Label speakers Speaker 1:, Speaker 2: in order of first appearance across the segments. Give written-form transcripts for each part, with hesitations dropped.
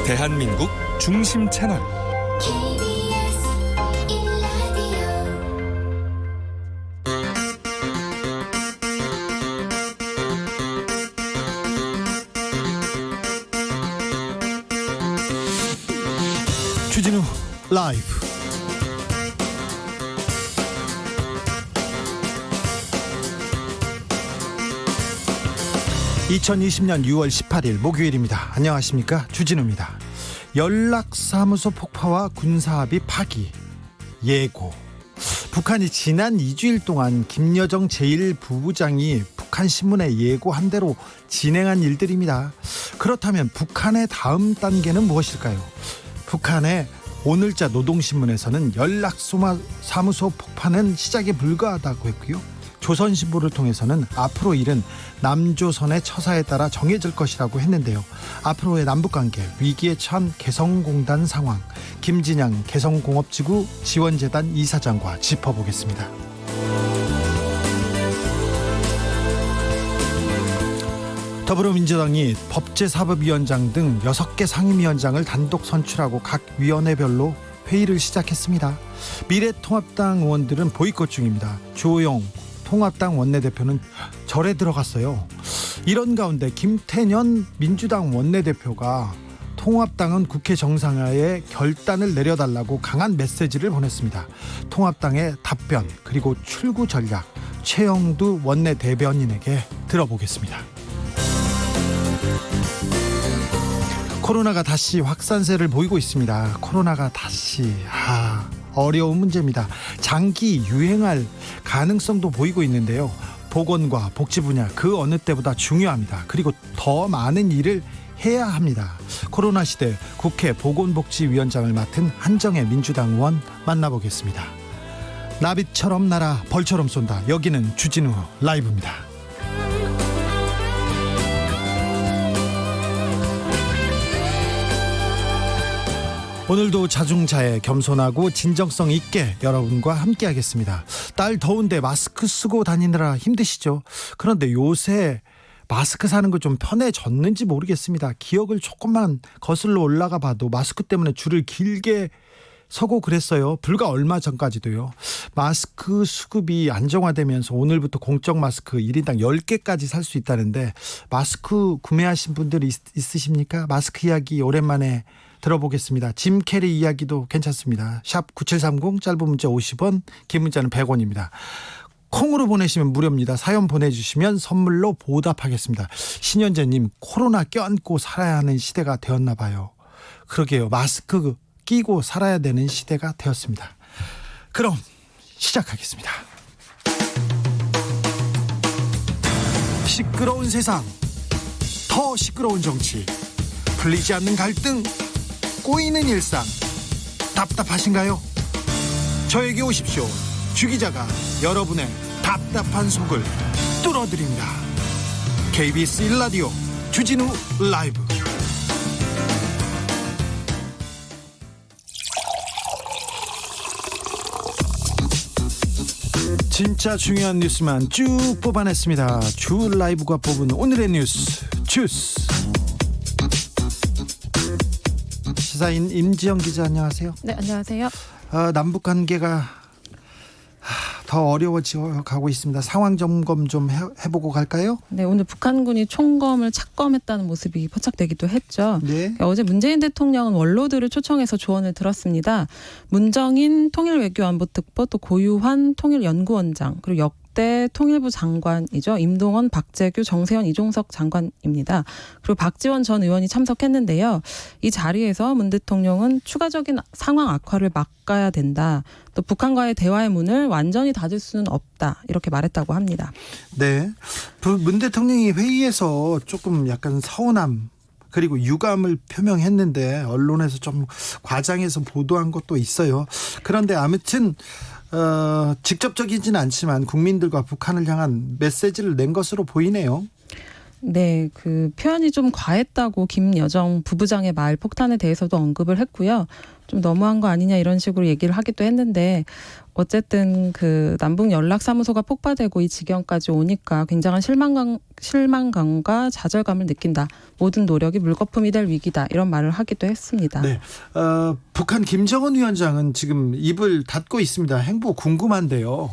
Speaker 1: 대한민국 중심 채널
Speaker 2: KBS 1라디오
Speaker 3: 주진우 라이브. (2020년 6월 18일) 목요일입니다. 안녕하십니까, 주진우입니다. 연락사무소 폭파와 군사합의 파기, 예고. 북한이 지난 2주일 동안 김여정 제1부부장이 북한 신문에 예고한 대로 진행한 일들입니다. 그렇다면 북한의 다음 단계는 무엇일까요? 북한의 오늘자 노동신문에서는 연락사무소 폭파는 시작에 불과하다고 했고요. 조선신보를 통해서는 앞으로 일은 남조선의 처사에 따라 정해질 것이라고 했는데요. 앞으로의 남북관계, 위기에 처한 개성공단 상황, 김진양 개성공업지구 지원재단 이사장과 짚어보겠습니다. 더불어민주당이 법제사법위원장 등 6개 상임위원장을 단독 선출하고 각 위원회별로 회의를 시작했습니다. 미래통합당 의원들은 보이콧 중입니다. 주호영 통합당 원내대표는 절에 들어갔어요. 이런 가운데 김태년 민주당 원내대표가 통합당은 국회 정상화에 결단을 내려달라고 강한 메시지를 보냈습니다. 통합당의 답변 그리고 출구 전략, 최영두 원내대변인에게 들어보겠습니다. 코로나가 다시 확산세를 보이고 있습니다. 코로나가 다시 어려운 문제입니다. 장기 유행할 가능성도 보이고 있는데요. 보건과 복지 분야 그 어느 때보다 중요합니다. 그리고 더 많은 일을 해야 합니다. 코로나 시대 국회 보건복지위원장을 맡은 한정혜 민주당 의원 만나보겠습니다. 나비처럼 날아 벌처럼 쏜다. 여기는 주진우 라이브입니다. 오늘도 자중자애, 겸손하고 진정성 있게 여러분과 함께 하겠습니다. 날 더운데 마스크 쓰고 다니느라 힘드시죠? 그런데 요새 마스크 사는 거 좀 편해졌는지 모르겠습니다. 기억을 조금만 거슬러 올라가 봐도 마스크 때문에 줄을 길게 서고 그랬어요. 불과 얼마 전까지도요. 마스크 수급이 안정화되면서 오늘부터 공적 마스크 1인당 10개까지 살 수 있다는데, 마스크 구매하신 분들이 있으십니까? 마스크 이야기 오랜만에 들어보겠습니다. 짐 캐리 이야기도 괜찮습니다. 샵 9730, 짧은 문자 50원, 긴 문자는 100원입니다. 콩으로 보내시면 무료입니다. 사연 보내주시면 선물로 보답하겠습니다. 신현재님, 코로나 껴안고 살아야 하는 시대가 되었나 봐요. 그러게요. 마스크 끼고 살아야 되는 시대가 되었습니다. 그럼 시작하겠습니다. 시끄러운 세상, 더 시끄러운 정치, 풀리지 않는 갈등, 꼬이는 일상, 답답하신가요? 저에게 오십시오. 주 기자가 여러분의 답답한 속을 뚫어드립니다. KBS 1라디오 주진우 라이브. 진짜 중요한 뉴스만 쭉 뽑아냈습니다. 주 라이브가 뽑은 오늘의 뉴스 주스. 시사인 임지영 기자, 안녕하세요.
Speaker 4: 네, 안녕하세요.
Speaker 3: 남북 관계가 더 어려워져 가고 있습니다. 상황 점검 좀 해보고 갈까요?
Speaker 4: 네, 오늘 북한군이 총검을 착검했다는 모습이 포착되기도 했죠.
Speaker 3: 네.
Speaker 4: 어제 문재인 대통령은 원로들을 초청해서 조언을 들었습니다. 문정인 통일외교안보특보, 또 고유환 통일연구원장, 그리고 역대 통일부 장관이죠. 임동원, 박재규, 정세현, 이종석 장관입니다. 그리고 박지원 전 의원이 참석했는데요. 이 자리에서 문 대통령은 추가적인 상황 악화를 막아야 된다. 또 북한과의 대화의 문을 완전히 닫을 수는 없다. 이렇게 말했다고 합니다.
Speaker 3: 네. 문 대통령이 회의에서 조금 약간 서운함 그리고 유감을 표명했는데 언론에서 좀 과장해서 보도한 것도 있어요. 그런데 아무튼 직접적이진 않지만 국민들과 북한을 향한 메시지를 낸 것으로 보이네요.
Speaker 4: 네, 그 표현이 좀 과했다고 김여정 부부장의 말 폭탄에 대해서도 언급을 했고요. 좀 너무한 거 아니냐 이런 식으로 얘기를 하기도 했는데 어쨌든 그 남북 연락사무소가 폭파되고 이 지경까지 오니까 굉장한 실망감과 좌절감을 느낀다. 모든 노력이 물거품이 될 위기다. 이런 말을 하기도 했습니다.
Speaker 3: 네, 북한 김정은 위원장은 지금 입을 닫고 있습니다. 행보 궁금한데요.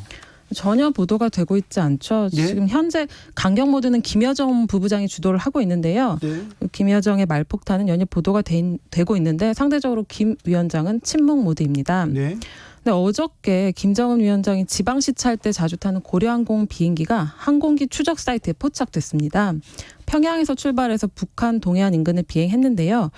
Speaker 4: 전혀 보도가 되고 있지 않죠.
Speaker 3: 예?
Speaker 4: 지금 현재 강경 모드는 김여정 부부장이 주도를 하고 있는데요.
Speaker 3: 네.
Speaker 4: 김여정의 말폭탄은 연일 보도가 되고 있는데 상대적으로 김 위원장은 침묵 모드입니다.
Speaker 3: 네.
Speaker 4: 근데 어저께 김정은 위원장이 지방 시찰 때 자주 타는 고려항공 비행기가 항공기 추적 사이트에 포착됐습니다. 평양에서 출발해서 북한 동해안 인근을 비행했는데요.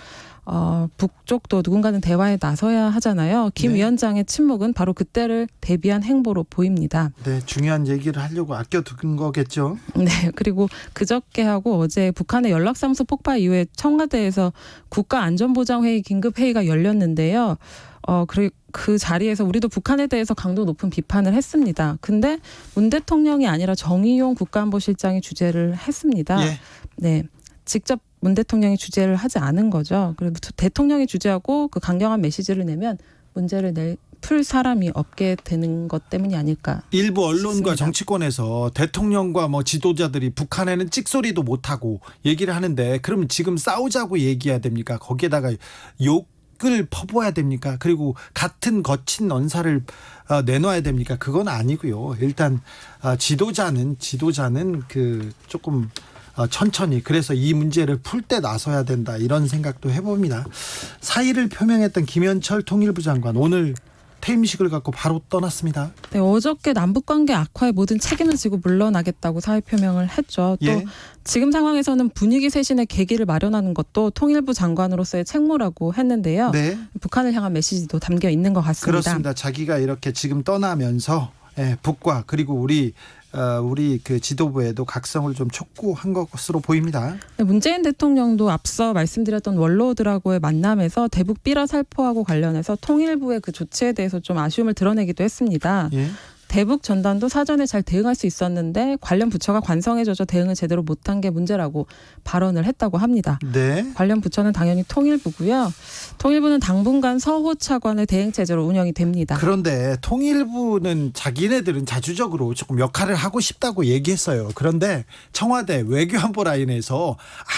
Speaker 4: 북쪽도 누군가는 대화에 나서야 하잖아요. 김
Speaker 3: 네.
Speaker 4: 위원장의 침묵은 바로 그때를 대비한 행보로 보입니다.
Speaker 3: 네, 중요한 얘기를 하려고 아껴둔 거겠죠.
Speaker 4: 네, 그리고 그저께 하고 어제 북한의 연락사무소 폭파 이후에 청와대에서 국가안전보장회의 긴급회의가 열렸는데요. 그리고 그 자리에서 우리도 북한에 대해서 강도 높은 비판을 했습니다. 근데 문 대통령이 아니라 정의용 국가안보실장이 주재를 했습니다.
Speaker 3: 예.
Speaker 4: 네, 직접 문 대통령이 주재를 하지 않은 거죠. 그리고 대통령이 주재하고 그 강경한 메시지를 내면 문제를 풀 사람이 없게 되는 것 때문이 아닐까.
Speaker 3: 일부 언론과
Speaker 4: 싶습니다.
Speaker 3: 정치권에서 대통령과 뭐 지도자들이 북한에는 찍소리도 못하고 얘기를 하는데 그러면 지금 싸우자고 얘기해야 됩니까? 거기에다가 욕을 퍼부어야 됩니까? 그리고 같은 거친 언사를 내놔야 됩니까? 그건 아니고요. 일단 지도자는 그 조금 천천히 그래서 이 문제를 풀 때 나서야 된다 이런 생각도 해봅니다. 사의를 표명했던 김현철 통일부 장관 오늘 퇴임식을 갖고 바로 떠났습니다.
Speaker 4: 네, 어저께 남북관계 악화의 모든 책임을 지고 물러나겠다고 사의 표명을 했죠. 또
Speaker 3: 예.
Speaker 4: 지금 상황에서는 분위기 쇄신의 계기를 마련하는 것도 통일부 장관으로서의 책무라고 했는데요.
Speaker 3: 네,
Speaker 4: 북한을 향한 메시지도 담겨 있는 것 같습니다.
Speaker 3: 그렇습니다. 자기가 이렇게 지금 떠나면서 북과 그리고 우리 그 지도부에도 각성을 좀 촉구한 것으로 보입니다.
Speaker 4: 네, 문재인 대통령도 앞서 말씀드렸던 원로들하고의 만남에서 대북 비라 살포하고 관련해서 통일부의 그 조치에 대해서 좀 아쉬움을 드러내기도 했습니다.
Speaker 3: 예.
Speaker 4: 대북 전단도 사전에 잘 대응할 수 있었는데 관련 부처가 관성에 젖어 대응을 제대로 못한 게 문제라고 발언을 했다고 합니다.
Speaker 3: 네.
Speaker 4: 관련 부처는 당연히 통일부고요. 통일부는 당분간 서호 차관의 대행 체제로 운영이 됩니다.
Speaker 3: 그런데 통일부는 자기네들은 자주적으로 조금 역할을 하고 싶다고 얘기했어요. 그런데 청와대 외교안보 라인에서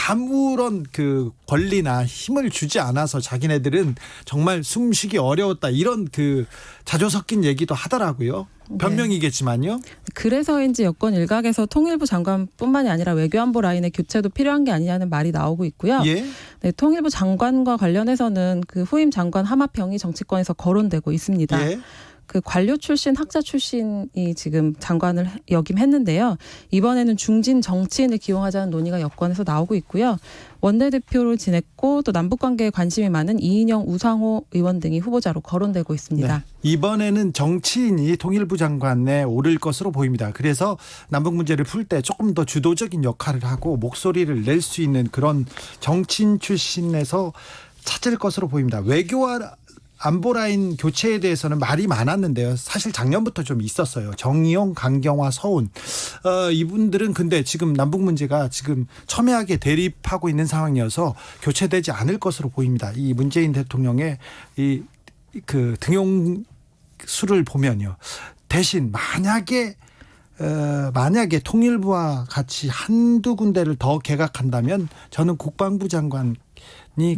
Speaker 3: 아무런 그 권리나 힘을 주지 않아서 자기네들은 정말 숨쉬기 어려웠다 이런 그 자조 섞인 얘기도 하더라고요. 변명이겠지만요.
Speaker 4: 그래서인지 여권 일각에서 통일부 장관뿐만이 아니라 외교안보 라인의 교체도 필요한 게 아니냐는 말이 나오고 있고요.
Speaker 3: 예.
Speaker 4: 네, 통일부 장관과 관련해서는 그 후임 장관 하마평이 정치권에서 거론되고 있습니다.
Speaker 3: 예.
Speaker 4: 그 관료 출신, 학자 출신이 지금 장관을 역임했는데요. 이번에는 중진 정치인을 기용하자는 논의가 여권에서 나오고 있고요. 원내대표를 지냈고 또 남북관계에 관심이 많은 이인영, 우상호 의원 등이 후보자로 거론되고 있습니다.
Speaker 3: 네. 이번에는 정치인이 통일부 장관에 오를 것으로 보입니다. 그래서 남북 문제를 풀 때 조금 더 주도적인 역할을 하고 목소리를 낼 수 있는 그런 정치인 출신에서 찾을 것으로 보입니다. 외교와 안보라인 교체에 대해서는 말이 많았는데요. 사실 작년부터 좀 있었어요. 정의용, 강경화, 서훈 이분들은 근데 지금 남북 문제가 지금 첨예하게 대립하고 있는 상황이어서 교체되지 않을 것으로 보입니다. 이 문재인 대통령의 이 그 등용수를 보면요. 대신 만약에 통일부와 같이 한두 군데를 더 개각한다면 저는 국방부 장관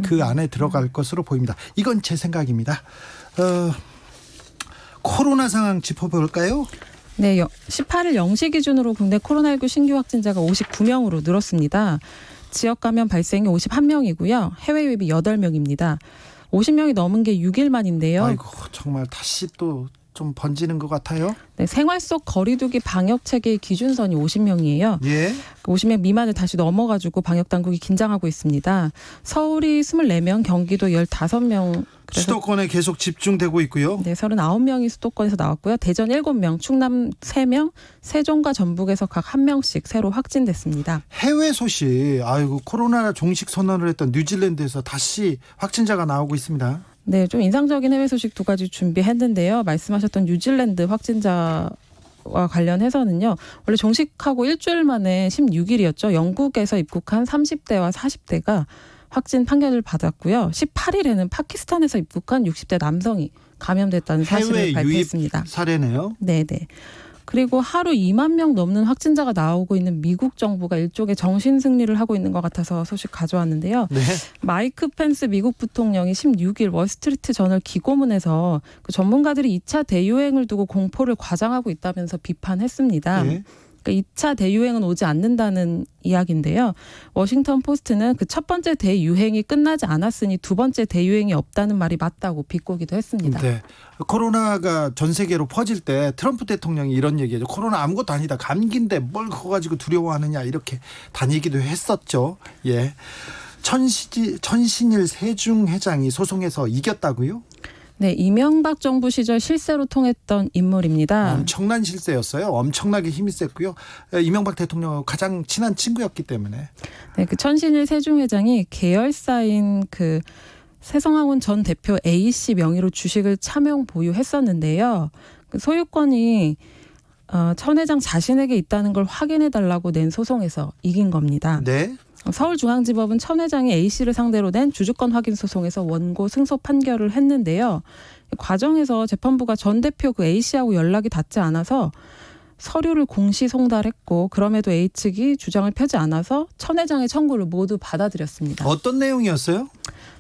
Speaker 3: 그 안에 들어갈 것으로 보입니다. 이건 제 생각입니다. 코로나 상황 짚어볼까요?
Speaker 4: 네, 18일 0시 기준으로 국내 코로나19 신규 확진자가 59명으로 늘었습니다. 지역 감염 발생이 51명이고요. 해외 유입이 8명입니다. 50명이 넘은 게 6일 만인데요.
Speaker 3: 아이고 정말 다시 또 좀 번지는 것 같아요.
Speaker 4: 네, 생활 속 거리두기 방역 체계의 기준선이 50명이에요.
Speaker 3: 예.
Speaker 4: 50명 미만을 다시 넘어가지고 방역 당국이 긴장하고 있습니다. 서울이 24명, 경기도 15명.
Speaker 3: 수도권에 계속 집중되고 있고요.
Speaker 4: 네, 39명이 수도권에서 나왔고요. 대전 7명, 충남 3명, 세종과 전북에서 각 1명씩 새로 확진됐습니다.
Speaker 3: 해외 소식. 아이고 코로나 종식 선언을 했던 뉴질랜드에서 다시 확진자가 나오고 있습니다.
Speaker 4: 네, 좀 인상적인 해외 소식 두 가지 준비했는데요. 말씀하셨던 뉴질랜드 확진자 와 관련해서는요. 원래 종식하고 일주일 만에 16일이었죠. 영국에서 입국한 30대와 40대가 확진 판결을 받았고요. 18일에는 파키스탄에서 입국한 60대 남성이 감염됐다는 사실을
Speaker 3: 해외
Speaker 4: 발표했습니다.
Speaker 3: 유입 사례네요.
Speaker 4: 네네. 그리고 하루 2만 명 넘는 확진자가 나오고 있는 미국 정부가 일종의 정신 승리를 하고 있는 것 같아서 소식 가져왔는데요.
Speaker 3: 네.
Speaker 4: 마이크 펜스 미국 부통령이 16일 월스트리트 저널 기고문에서 그 전문가들이 2차 대유행을 두고 공포를 과장하고 있다면서 비판했습니다.
Speaker 3: 네.
Speaker 4: 그러니까 2차 대유행은 오지 않는다는 이야기인데요. 워싱턴 포스트는 그 첫 번째 대유행이 끝나지 않았으니 두 번째 대유행이 없다는 말이 맞다고 비꼬기도 했습니다.
Speaker 3: 네. 코로나가 전 세계로 퍼질 때 트럼프 대통령이 이런 얘기죠. 코로나 아무것도 아니다. 감기인데 뭘 그거 가지고 두려워하느냐 이렇게 다니기도 했었죠. 예. 천신일 세중 회장이 소송에서 이겼다고요?
Speaker 4: 네, 이명박 정부 시절 실세로 통했던 인물입니다.
Speaker 3: 엄청난 실세였어요. 엄청나게 힘이 셌고요. 이명박 대통령하고 가장 친한 친구였기 때문에.
Speaker 4: 네, 그 천신일 세종회장이 계열사인 그 세성학원 전 대표 A씨 명의로 주식을 차명 보유했었는데요. 그 소유권이 천 회장 자신에게 있다는 걸 확인해달라고 낸 소송에서 이긴 겁니다.
Speaker 3: 네.
Speaker 4: 서울중앙지법은 천 회장이 A씨를 상대로 낸 주주권 확인 소송에서 원고 승소 판결을 했는데요. 과정에서 재판부가 전 대표 그 A씨하고 연락이 닿지 않아서 서류를 공시 송달했고 그럼에도 A 측이 주장을 펴지 않아서 천 회장의 청구를 모두 받아들였습니다.
Speaker 3: 어떤 내용이었어요?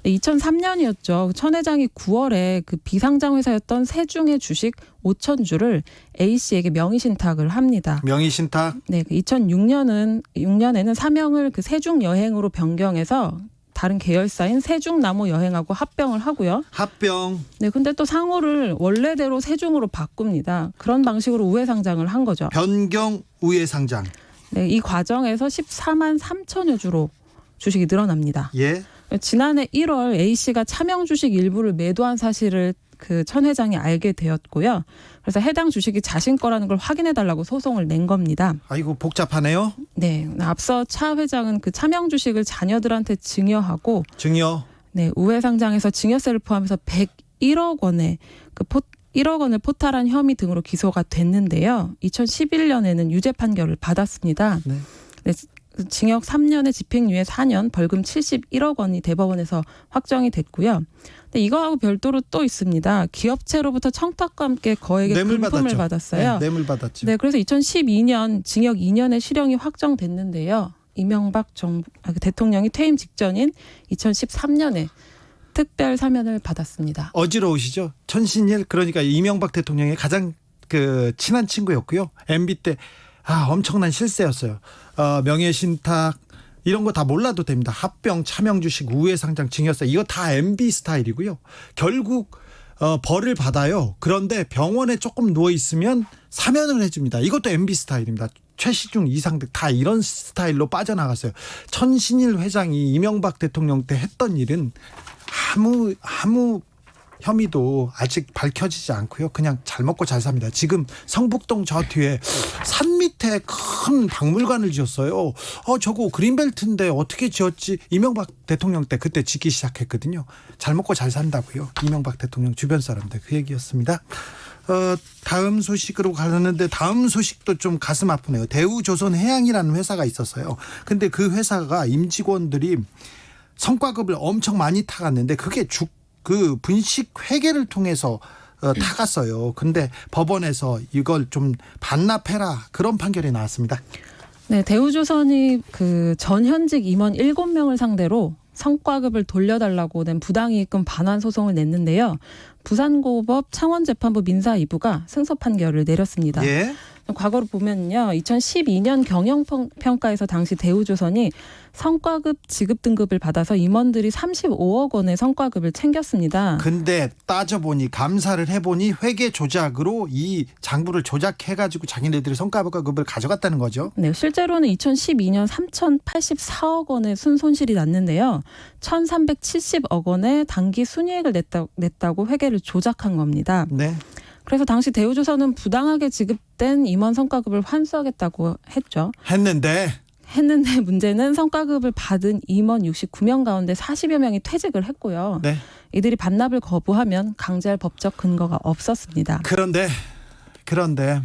Speaker 4: 2003년이었죠. 천 회장이 9월에 그 비상장 회사였던 세중의 주식 5,000주를 A 씨에게 명의신탁을 합니다.
Speaker 3: 명의신탁.
Speaker 4: 네, 2006년에는 사명을 그 세중 여행으로 변경해서 다른 계열사인 세중나무 여행하고 합병을 하고요.
Speaker 3: 합병.
Speaker 4: 네, 근데 또 상호를 원래대로 세중으로 바꿉니다. 그런 방식으로 우회 상장을 한 거죠.
Speaker 3: 변경 우회 상장.
Speaker 4: 네, 이 과정에서 14만 3천여 주로 주식이 늘어납니다.
Speaker 3: 예.
Speaker 4: 지난해 1월 A 씨가 차명 주식 일부를 매도한 사실을 그 천 회장이 알게 되었고요. 그래서 해당 주식이 자신 거라는 걸 확인해달라고 소송을 낸 겁니다.
Speaker 3: 아이고 복잡하네요.
Speaker 4: 네, 앞서 차 회장은 그 차명 주식을 자녀들한테 증여하고,
Speaker 3: 증여.
Speaker 4: 네, 우회 상장에서 증여세를 포함해서 101억 원의 1억 원을 포탈한 혐의 등으로 기소가 됐는데요. 2011년에는 유죄 판결을 받았습니다.
Speaker 3: 네.
Speaker 4: 네, 징역 3년에 집행유예 4년, 벌금 71억 원이 대법원에서 확정이 됐고요. 근데 이거하고 별도로 또 있습니다. 기업체로부터 청탁과 함께 거액의 금품을 받았어요.
Speaker 3: 네, 뇌물 받았죠.
Speaker 4: 네, 그래서 2012년 징역 2년의 실형이 확정됐는데요. 이명박 대통령이 퇴임 직전인 2013년에 특별 사면을 받았습니다.
Speaker 3: 어지러우시죠? 천신일 그러니까 이명박 대통령의 가장 그 친한 친구였고요. MB 때 엄청난 실세였어요. 명예신탁 이런 거 다 몰라도 됩니다. 합병, 차명주식, 우회상장, 증여세 이거 다 MB 스타일이고요. 결국 벌을 받아요. 그런데 병원에 조금 누워 있으면 사면을 해줍니다. 이것도 MB 스타일입니다. 최시중, 이상득 다 이런 스타일로 빠져나갔어요. 천신일 회장이 이명박 대통령 때 했던 일은 아무 혐의도 아직 밝혀지지 않고요. 그냥 잘 먹고 잘 삽니다. 지금 성북동 저 뒤에 산 밑에 큰 박물관을 지었어요. 저거 그린벨트인데 어떻게 지었지? 이명박 대통령 때 그때 짓기 시작했거든요. 잘 먹고 잘 산다고요. 이명박 대통령 주변 사람들 그 얘기였습니다. 다음 소식으로 가는데 다음 소식도 좀 가슴 아프네요. 대우조선해양이라는 회사가 있었어요. 근데 그 회사가 임직원들이 성과급을 엄청 많이 타갔는데 그게 그 분식 회계를 통해서 타갔어요. 근데 법원에서 이걸 좀 반납해라 그런 판결이 나왔습니다.
Speaker 4: 네, 대우조선이 그 전현직 임원 7명을 상대로 성과급을 돌려달라고 낸 부당이익금 반환 소송을 냈는데요. 부산고법 창원재판부 민사 2부가 승소 판결을 내렸습니다.
Speaker 3: 예.
Speaker 4: 과거로 보면요. 2012년 경영평가에서 당시 대우조선이 성과급 지급 등급을 받아서 임원들이 35억 원의 성과급을 챙겼습니다.
Speaker 3: 근데 따져보니 감사를 해보니 회계 조작으로 이 장부를 조작해가지고 자기네들이 성과급을 가져갔다는 거죠.
Speaker 4: 네, 실제로는 2012년 3,084억 원의 순손실이 났는데요. 1,370억 원의 단기 순이익을 냈다고 회계를 조작한 겁니다.
Speaker 3: 네.
Speaker 4: 그래서 당시 대우조선은 부당하게 지급된 임원 성과급을 환수하겠다고 했죠.
Speaker 3: 했는데
Speaker 4: 문제는 성과급을 받은 임원 69명 가운데 40여 명이 퇴직을 했고요.
Speaker 3: 네.
Speaker 4: 이들이 반납을 거부하면 강제할 법적 근거가 없었습니다.
Speaker 3: 그런데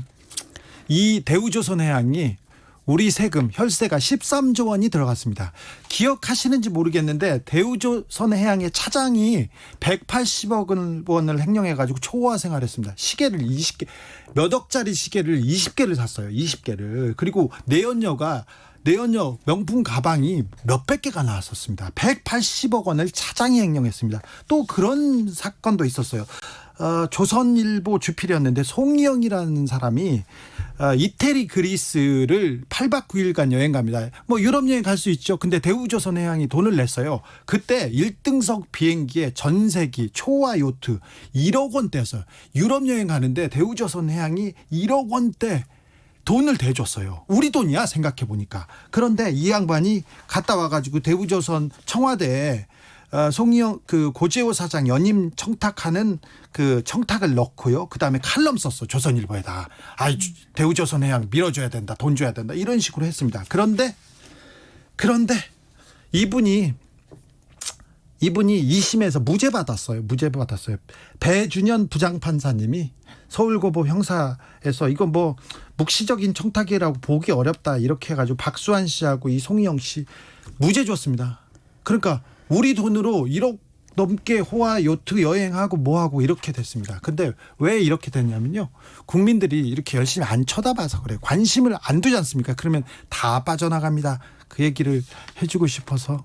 Speaker 3: 이 대우조선해양이 우리 세금 혈세가 13조 원이 들어갔습니다. 기억하시는지 모르겠는데 대우조선해양의 차장이 180억 원을 횡령해가지고 초호화 생활했습니다. 시계를 20개, 몇 억짜리 시계를 20개를 샀어요. 20개를. 그리고 내연녀 명품 가방이 몇백 개가 나왔었습니다. 180억 원을 차장이 횡령했습니다. 또 그런 사건도 있었어요. 조선일보 주필이었는데 송이영이라는 사람이 이태리 그리스를 8박 9일간 여행 갑니다. 뭐 유럽 여행 갈 수 있죠. 근데 대우조선해양이 돈을 냈어요. 그때 1등석 비행기에 전세기, 초호화 요트 1억 원대였어요. 유럽 여행 가는데 대우조선해양이 1억 원대 돈을 대줬어요. 우리 돈이야 생각해 보니까. 그런데 이 양반이 갔다 와가지고 대우조선 청와대에 송이영 그 고재호 사장 연임 청탁하는 그 청탁을 넣고요. 그 다음에 칼럼 썼어. 조선일보에다. 대우조선해양 밀어줘야 된다. 돈 줘야 된다. 이런 식으로 했습니다. 그런데 이분이 2심에서 무죄 받았어요. 배준현 부장판사님이 서울고법 형사에서 이건 뭐 묵시적인 청탁이라고 보기 어렵다 이렇게 해가지고 박수환 씨하고 이 송이영 씨 무죄 줬습니다. 그러니까 우리 돈으로 1억 넘게 호화 요트 여행하고 뭐하고 이렇게 됐습니다. 근데 왜 이렇게 됐냐면요. 국민들이 이렇게 열심히 안 쳐다봐서 그래요. 관심을 안 두지 않습니까? 그러면 다 빠져나갑니다. 그 얘기를 해주고 싶어서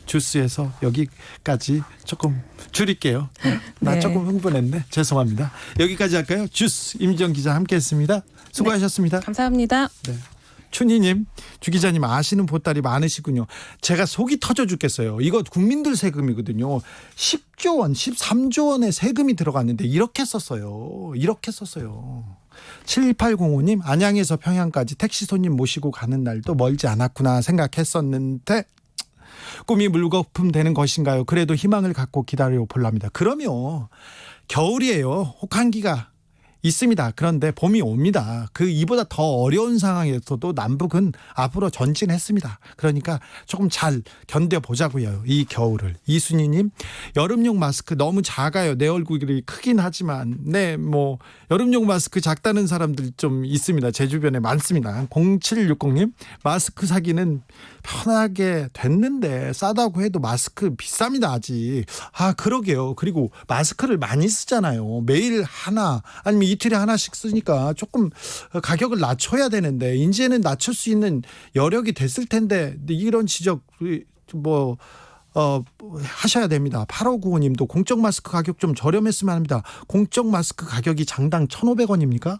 Speaker 3: 주스에서 여기까지 조금 줄일게요. 나 조금 흥분했네. 죄송합니다. 여기까지 할까요? 주스 임지영 기자 함께했습니다. 수고하셨습니다.
Speaker 4: 감사합니다.
Speaker 3: 네. 춘희님, 주 기자님 아시는 보따리 많으시군요. 제가 속이 터져 죽겠어요. 이거 국민들 세금이거든요. 10조 원, 13조 원의 세금이 들어갔는데 이렇게 썼어요. 7805님, 안양에서 평양까지 택시 손님 모시고 가는 날도 멀지 않았구나 생각했었는데 꿈이 물거품 되는 것인가요? 그래도 희망을 갖고 기다려 볼랍니다. 그럼요. 겨울이에요. 혹한기가 있습니다. 그런데 봄이 옵니다. 그 이보다 더 어려운 상황에서도 남북은 앞으로 전진했습니다. 그러니까 조금 잘 견뎌보자고요. 이 겨울을. 이순희님, 여름용 마스크 너무 작아요. 내 얼굴이 크긴 하지만 뭐 여름용 마스크 작다는 사람들 좀 있습니다. 제 주변에 많습니다. 0760님, 마스크 사기는 편하게 됐는데 싸다고 해도 마스크 비쌉니다. 아직. 그러게요. 그리고 마스크를 많이 쓰잖아요. 매일 하나 아니면 이틀에 하나씩 쓰니까 조금 가격을 낮춰야 되는데 이제는 낮출 수 있는 여력이 됐을 텐데 이런 지적 하셔야 됩니다. 8595님도 공적 마스크 가격 좀 저렴했으면 합니다. 공적 마스크 가격이 장당 1,500원입니까?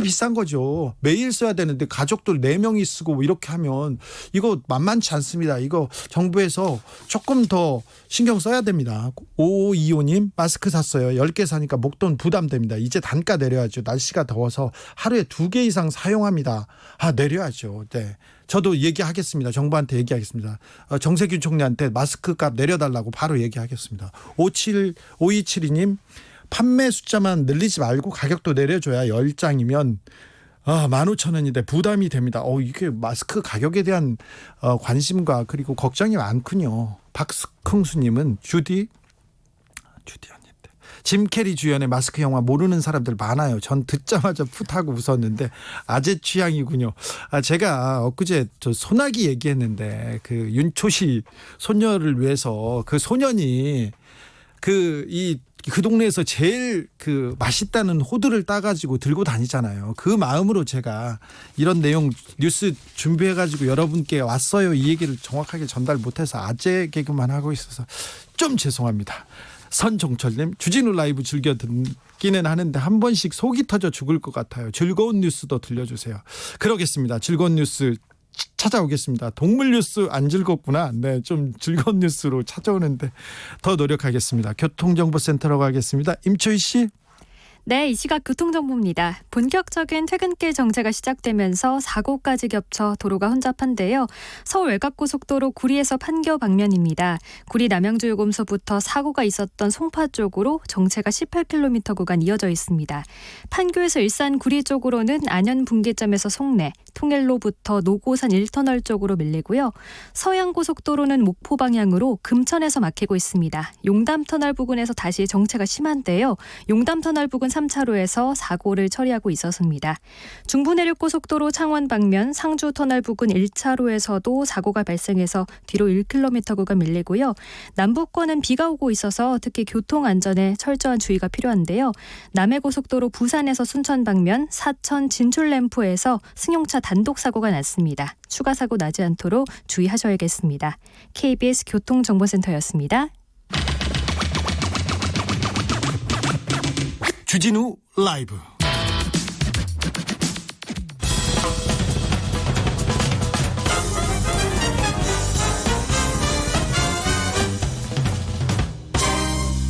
Speaker 3: 비싼 거죠. 매일 써야 되는데 가족들 4명이 쓰고 이렇게 하면 이거 만만치 않습니다. 이거 정부에서 조금 더 신경 써야 됩니다. 5525님, 마스크 샀어요. 10개 사니까 목돈 부담됩니다. 이제 단가 내려야죠. 날씨가 더워서 하루에 2개 이상 사용합니다. 내려야죠. 네. 저도 얘기하겠습니다. 정부한테 얘기하겠습니다. 정세균 총리한테 마스크 값 내려달라고 바로 얘기하겠습니다. 5272님, 판매 숫자만 늘리지 말고 가격도 내려줘야 10장이면 15,000원인데 부담이 됩니다. 이게 마스크 가격에 대한 관심과 그리고 걱정이 많군요. 박승수님은 주디 언니인데 짐 캐리 주연의 마스크 영화 모르는 사람들 많아요. 전 듣자마자 풋하고 웃었는데 아재 취향이군요. 제가 엊그제 저 소나기 얘기했는데 그 윤초시 소녀를 위해서 그 소년이 그 동네에서 제일 그 맛있다는 호두를 따가지고 들고 다니잖아요. 그 마음으로 제가 이런 내용 뉴스 준비해가지고 여러분께 왔어요. 이 얘기를 정확하게 전달 못해서 아재 개그만 하고 있어서 좀 죄송합니다. 선종철님, 주진우 라이브 즐겨 듣기는 하는데 한 번씩 속이 터져 죽을 것 같아요. 즐거운 뉴스도 들려주세요. 그러겠습니다. 즐거운 뉴스 찾아오겠습니다. 동물 뉴스 안 즐겁구나. 네, 좀 즐거운 뉴스로 찾아오는데 더 노력하겠습니다. 교통정보센터로 가겠습니다. 임초희 씨.
Speaker 5: 네, 이 시각 교통정보입니다. 본격적인 퇴근길 정체가 시작되면서 사고까지 겹쳐 도로가 혼잡한데요. 서울 외곽고속도로 구리에서 판교 방면입니다. 구리 남양주요금소부터 사고가 있었던 송파 쪽으로 정체가 18km 구간 이어져 있습니다. 판교에서 일산 구리 쪽으로는 안현 분기점에서 송내, 통일로부터 노고산 1터널 쪽으로 밀리고요. 서양고속도로는 목포 방향으로 금천에서 막히고 있습니다. 용담터널 부근에서 다시 정체가 심한데요. 용담터널 부근 3차로에서 사고를 처리하고 있었습니다. 중부내륙고속도로 창원 방면 상주터널 부근 1차로에서도 사고가 발생해서 뒤로 1km 구간 밀리고요. 남부권은 비가 오고 있어서 특히 교통안전에 철저한 주의가 필요한데요. 남해고속도로 부산에서 순천 방면 사천 진출램프에서 승용차 단독 사고가 났습니다. 추가 사고 나지 않도록 주의하셔야겠습니다. KBS 교통정보센터였습니다.
Speaker 3: 주진우 라이브.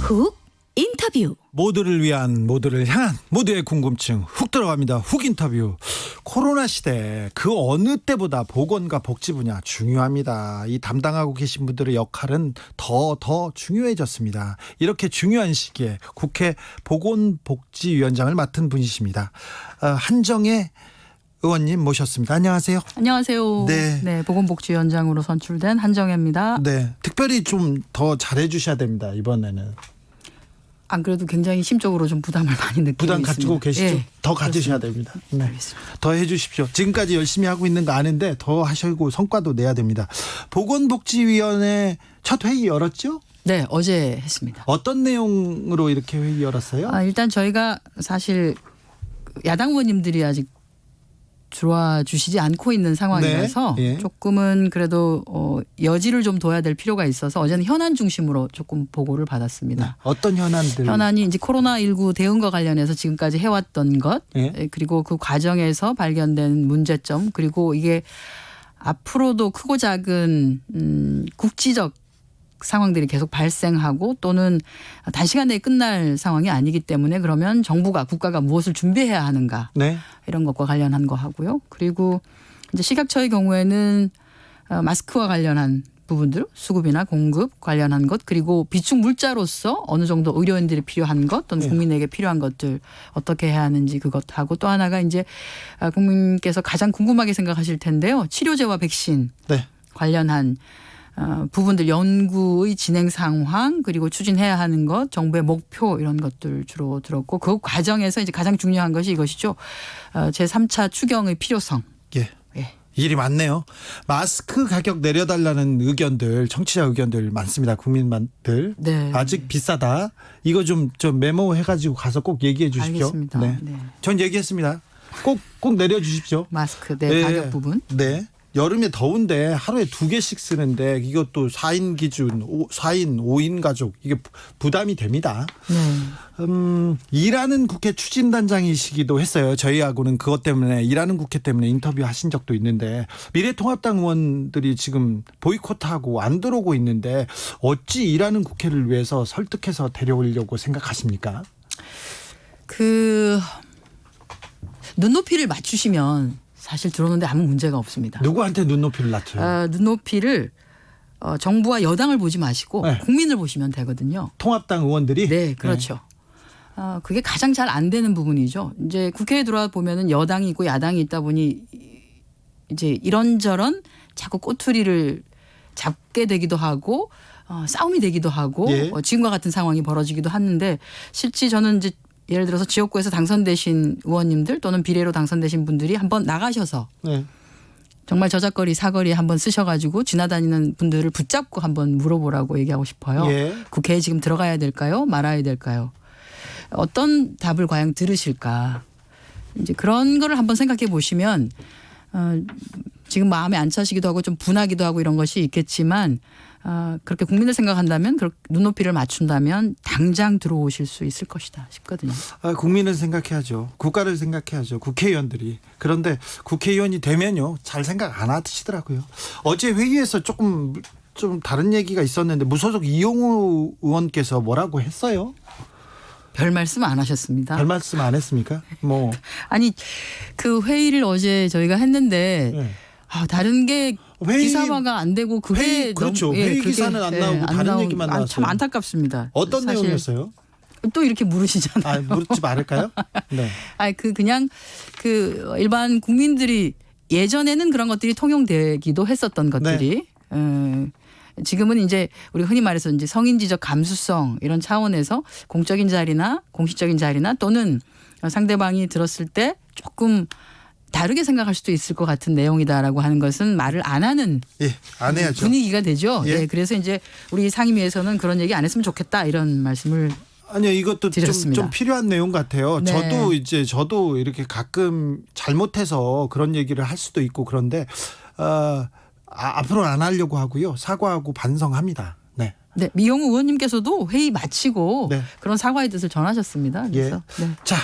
Speaker 6: 훅 인터뷰.
Speaker 3: 모두를 위한, 모두를 향한, 모두의 궁금증 훅 들어갑니다. 훅 인터뷰. 코로나 시대 그 어느 때보다 보건과 복지 분야 중요합니다. 이 담당하고 계신 분들의 역할은 더 중요해졌습니다. 이렇게 중요한 시기에 국회 보건복지위원장을 맡은 분이십니다. 한정혜 의원님 모셨습니다. 안녕하세요.
Speaker 7: 안녕하세요.
Speaker 3: 네.
Speaker 7: 보건복지위원장으로 선출된 한정혜입니다.
Speaker 3: 네, 특별히 좀 더 잘해 주셔야 됩니다. 이번에는
Speaker 7: 안 그래도 굉장히 심적으로 좀 부담을 많이 느끼고
Speaker 3: 부담
Speaker 7: 있습니다.
Speaker 3: 가지고 계시죠?
Speaker 7: 예,
Speaker 3: 더 가지셔야
Speaker 7: 그렇습니다.
Speaker 3: 됩니다. 네.
Speaker 7: 알겠습니다.
Speaker 3: 더 해주십시오. 지금까지 열심히 하고 있는 거 아는데 더 하시고 성과도 내야 됩니다. 보건복지위원회 첫 회의 열었죠?
Speaker 7: 네, 어제 했습니다.
Speaker 3: 어떤 내용으로 이렇게 회의 열었어요?
Speaker 7: 일단 저희가 사실 야당 의원님들이 아직 들어와 주시지 않고 있는 상황이라서
Speaker 3: 네, 예.
Speaker 7: 조금은 그래도 여지를 좀 둬야 될 필요가 있어서 어제는 현안 중심으로 조금 보고를 받았습니다.
Speaker 3: 어떤 현안들?
Speaker 7: 현안이 이제 코로나19 대응과 관련해서 지금까지 해왔던 것,
Speaker 3: 예.
Speaker 7: 그리고 그 과정에서 발견된 문제점, 그리고 이게 앞으로도 크고 작은 국지적 상황들이 계속 발생하고 또는 단시간 내에 끝날 상황이 아니기 때문에 그러면 정부가 국가가 무엇을 준비해야 하는가
Speaker 3: 네.
Speaker 7: 이런 것과 관련한 거 하고요. 그리고 이제 식약처의 경우에는 마스크와 관련한 부분들, 수급이나 공급 관련한 것, 그리고 비축 물자로서 어느 정도 의료인들이 필요한 것 또는
Speaker 3: 네.
Speaker 7: 국민에게 필요한 것들 어떻게 해야 하는지 그것하고 또 하나가 이제 국민께서 가장 궁금하게 생각하실 텐데요. 치료제와 백신
Speaker 3: 네.
Speaker 7: 관련한 부분들 연구의 진행 상황 그리고 추진해야 하는 것 정부의 목표 이런 것들 주로 들었고 그 과정에서 이제 가장 중요한 것이 이것이죠. 제3차 추경의 필요성.
Speaker 3: 예.
Speaker 7: 예.
Speaker 3: 일이 많네요. 마스크 가격 내려달라는 의견들, 청취자 의견들 많습니다. 국민들.
Speaker 7: 네.
Speaker 3: 아직 비싸다. 이거 좀 메모해가지고 가서 꼭 얘기해 주십시오.
Speaker 7: 알겠습니다.
Speaker 3: 네.
Speaker 7: 네.
Speaker 3: 전 얘기했습니다. 꼭 내려주십시오.
Speaker 7: 마스크 가격 부분.
Speaker 3: 네. 여름에 더운데 하루에 2개씩 쓰는데 이것도 4인 기준, 4인, 5인 가족 이게 부담이 됩니다.
Speaker 7: 네.
Speaker 3: 일하는 국회 추진단장이시기도 했어요. 저희하고는 그것 때문에 일하는 국회 때문에 인터뷰하신 적도 있는데 미래통합당 의원들이 지금 보이콧하고 안 들어오고 있는데 어찌 일하는 국회를 위해서 설득해서 데려오려고 생각하십니까?
Speaker 7: 눈높이를 맞추시면 사실 들어오는데 아무 문제가 없습니다.
Speaker 3: 누구한테 눈높이를 낮춰요?
Speaker 7: 눈높이를 정부와 여당을 보지 마시고
Speaker 3: 네.
Speaker 7: 국민을 보시면 되거든요.
Speaker 3: 통합당 의원들이?
Speaker 7: 네, 그렇죠. 그게 가장 잘 안 되는 부분이죠. 이제 국회에 들어와 보면은 여당이 있고 야당이 있다 보니 이제 이런저런 자꾸 꼬투리를 잡게 되기도 하고 싸움이 되기도 하고
Speaker 3: 예.
Speaker 7: 지금과 같은 상황이 벌어지기도 하는데 실제 저는 이제 예를 들어서 지역구에서 당선되신 의원님들 또는 비례로 당선되신 분들이 한번 나가셔서
Speaker 3: 네.
Speaker 7: 정말 저작거리 사거리에 한번 쓰셔가지고 지나다니는 분들을 붙잡고 한번 물어보라고 얘기하고 싶어요.
Speaker 3: 예.
Speaker 7: 국회에 지금 들어가야 될까요? 말아야 될까요? 어떤 답을 과연 들으실까? 이제 그런 거를 한번 생각해 보시면 지금 마음에 안 차시기도 하고 좀 분하기도 하고 이런 것이 있겠지만 그렇게 국민을 생각한다면 눈높이를 맞춘다면 당장 들어오실 수 있을 것이다 싶거든요.
Speaker 3: 국민을 생각해야죠. 국가를 생각해야죠. 국회의원들이. 그런데 국회의원이 되면요. 잘 생각 안 하시더라고요. 어제 회의에서 좀 다른 얘기가 있었는데 무소속 이용우 의원께서 뭐라고 했어요?
Speaker 7: 별 말씀 안 하셨습니다.
Speaker 3: 별 말씀 안 했습니까?
Speaker 7: 아니 그 회의를 어제 저희가 했는데
Speaker 3: 네.
Speaker 7: 다른 게 기사화가 안 되고 그게
Speaker 3: 회의, 그렇죠. 회의
Speaker 7: 그게,
Speaker 3: 기사는 안 나오고 다른 얘기만 나왔어요.
Speaker 7: 참 안타깝습니다.
Speaker 3: 어떤
Speaker 7: 사실
Speaker 3: 내용이었어요?
Speaker 7: 또 이렇게 물으시잖아요.
Speaker 3: 묻지 말을까요? 네.
Speaker 7: 그냥 일반 국민들이 예전에는 그런 것들이 통용되기도 했었던 것들이 지금은 이제 우리 흔히 말해서 이제 성인지적 감수성 이런 차원에서 공적인 자리나 공식적인 자리나 또는 상대방이 들었을 때 조금 다르게 생각할 수도 있을 것 같은 내용이다라고 하는 것은 말을 안 하는
Speaker 3: 예, 안 해야죠.
Speaker 7: 분위기가 되죠.
Speaker 3: 예.
Speaker 7: 예, 그래서 이제 우리 상임위에서는 그런 얘기 안 했으면 좋겠다 이런 말씀을
Speaker 3: 아니요, 이것도
Speaker 7: 드렸습니다.
Speaker 3: 좀 필요한 내용 같아요.
Speaker 7: 네.
Speaker 3: 저도 이렇게 가끔 잘못해서 그런 얘기를 할 수도 있고 그런데 앞으로 안 하려고 하고요. 사과하고 반성합니다. 네.
Speaker 7: 네, 미영우 의원님께서도 회의 마치고
Speaker 3: 네.
Speaker 7: 그런 사과의 뜻을 전하셨습니다. 그래서 네.
Speaker 3: 자,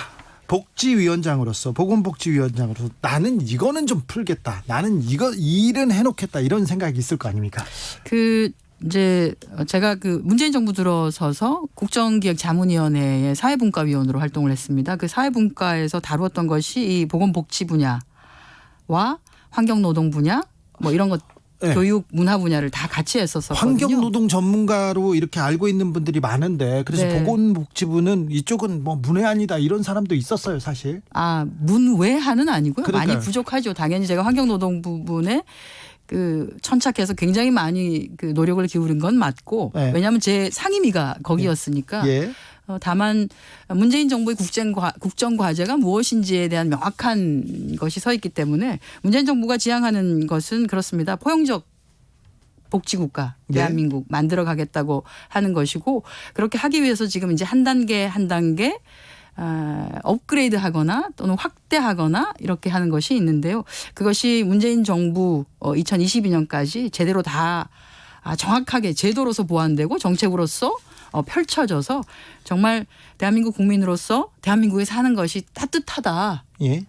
Speaker 3: 복지위원장으로서 보건복지위원장으로서 나는 이거는 좀 풀겠다. 나는 이 일은 해놓겠다. 이런 생각이 있을 거 아닙니까?
Speaker 7: 그 이제 제가 그 문재인 정부 들어서서 국정기획자문위원회의 사회분과위원으로 활동을 했습니다. 그 사회분과에서 다루었던 것이 이 보건복지 분야와 환경노동 분야 뭐 이런 것
Speaker 3: 네.
Speaker 7: 교육 문화 분야를 다 같이 했었거든요.
Speaker 3: 환경노동 전문가로 이렇게 알고 있는 분들이 많은데 그래서
Speaker 7: 네.
Speaker 3: 보건복지부는 이쪽은 뭐 문외한이다 이런 사람도 있었어요, 사실.
Speaker 7: 아, 문외한은 아니고요.
Speaker 3: 그러니까요.
Speaker 7: 많이 부족하죠. 당연히 제가 환경노동 부분에 그 천착해서 굉장히 많이 그 노력을 기울인 건 맞고
Speaker 3: 네.
Speaker 7: 왜냐하면 제 상임위가 거기였으니까
Speaker 3: 예.
Speaker 7: 다만 문재인 정부의 국정과제가 무엇인지에 대한 명확한 것이 서 있기 때문에 문재인 정부가 지향하는 것은 그렇습니다. 포용적 복지국가 대한민국 만들어 가겠다고 하는 것이고 그렇게 하기 위해서 지금 이제 한 단계 한 단계 업그레이드하거나 또는 확대하거나 이렇게 하는 것이 있는데요. 그것이 문재인 정부 2022년까지 제대로 다 정확하게 제도로서 보완되고 정책으로서 펼쳐져서 정말 대한민국 국민으로서 대한민국에 사는 것이 따뜻하다.
Speaker 3: 예.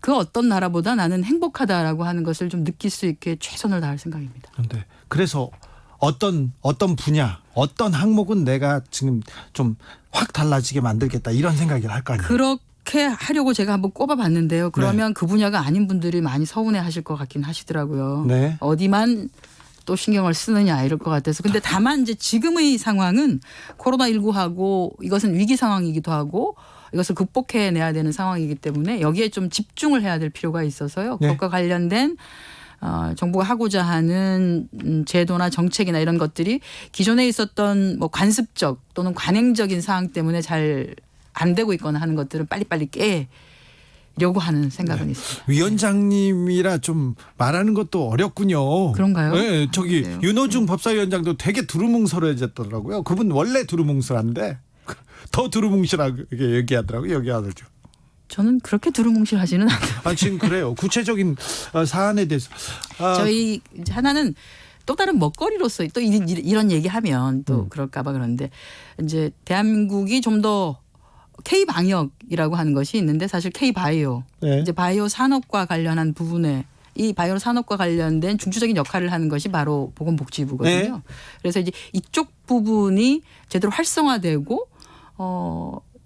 Speaker 7: 그 어떤 나라보다 나는 행복하다라고 하는 것을 좀 느낄 수 있게 최선을 다할 생각입니다.
Speaker 3: 그런데 그래서 어떤 분야, 어떤 항목은 내가 지금 좀 확 달라지게 만들겠다 이런 생각을 할 거 아니에요.
Speaker 7: 그렇게 하려고 제가 한번 꼽아봤는데요. 그러면 그 분야가 아닌 분들이 많이 서운해하실 것 같긴 하시더라고요.
Speaker 3: 네.
Speaker 7: 어디만 또 신경을 쓰느냐 이럴 것 같아서. 근데 다만 이제 지금의 상황은 코로나19하고 이것은 위기 상황이기도 하고 이것을 극복해내야 되는 상황이기 때문에 여기에 좀 집중을 해야 될 필요가 있어서요.
Speaker 3: 네.
Speaker 7: 그것과 관련된 정부가 하고자 하는 제도나 정책이나 이런 것들이 기존에 있었던 뭐 관습적 또는 관행적인 사항 때문에 잘 안 되고 있거나 하는 것들은 빨리빨리 깨려고 하는 생각은 있습니다.
Speaker 3: 위원장님이라 좀 말하는 것도 어렵군요.
Speaker 7: 그런가요?
Speaker 3: 네, 저기
Speaker 7: 그래요?
Speaker 3: 윤호중 법사위원장도 되게 두루뭉술해졌더라고요. 그분 원래 두루뭉술한데 더 두루뭉실하게 얘기하더라고요. 여기 와서죠.
Speaker 7: 저는 그렇게 두루뭉실하지는 않아요.
Speaker 3: 지금 그래요. 구체적인 사안에 대해서
Speaker 7: 저희 이제 하나는 또 다른 먹거리로서 또 이런 얘기하면 또 그럴까봐 그러는데 이제 대한민국이 좀 더 K 방역이라고 하는 것이 있는데 사실 K 바이오
Speaker 3: 네.
Speaker 7: 이제 바이오 산업과 관련한 부분에 이 바이오 산업과 관련된 중추적인 역할을 하는 것이 바로 보건복지부거든요.
Speaker 3: 네.
Speaker 7: 그래서 이제 이쪽 부분이 제대로 활성화되고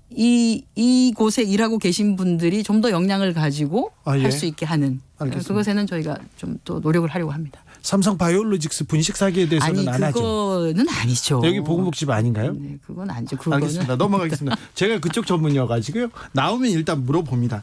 Speaker 7: 이곳에 일하고 계신 분들이 좀 더 역량을 가지고
Speaker 3: 예.
Speaker 7: 할 수 있게 하는
Speaker 3: 알겠습니다.
Speaker 7: 그것에는 저희가 좀 또 노력을 하려고 합니다.
Speaker 3: 삼성 바이오로직스 분식 사기에 대해서는 안 하죠.
Speaker 7: 그거는 아니죠.
Speaker 3: 여기 보건복지부 아닌가요?
Speaker 7: 네, 그건 아니죠. 그거는
Speaker 3: 알겠습니다. 넘어가겠습니다. 제가 그쪽 전문이어가지고요. 나오면 일단 물어봅니다.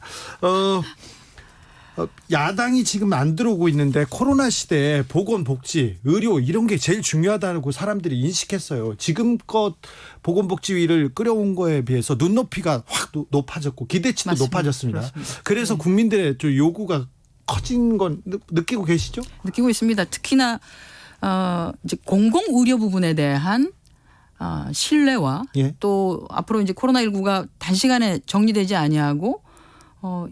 Speaker 3: 야당이 지금 안 들어오고 있는데 코로나 시대에 보건복지, 의료 이런 게 제일 중요하다고 사람들이 인식했어요. 지금껏 보건복지위를 끌어온 거에 비해서 눈높이가 확 높아졌고 기대치도
Speaker 7: 맞습니다.
Speaker 3: 높아졌습니다.
Speaker 7: 그렇습니다.
Speaker 3: 그래서 국민들의 좀 요구가 커진 건 느끼고 계시죠?
Speaker 7: 느끼고 있습니다. 특히나 이제 공공 의료 부분에 대한 신뢰와
Speaker 3: 예.
Speaker 7: 또 앞으로 이제 코로나19가 단시간에 정리되지 아니하고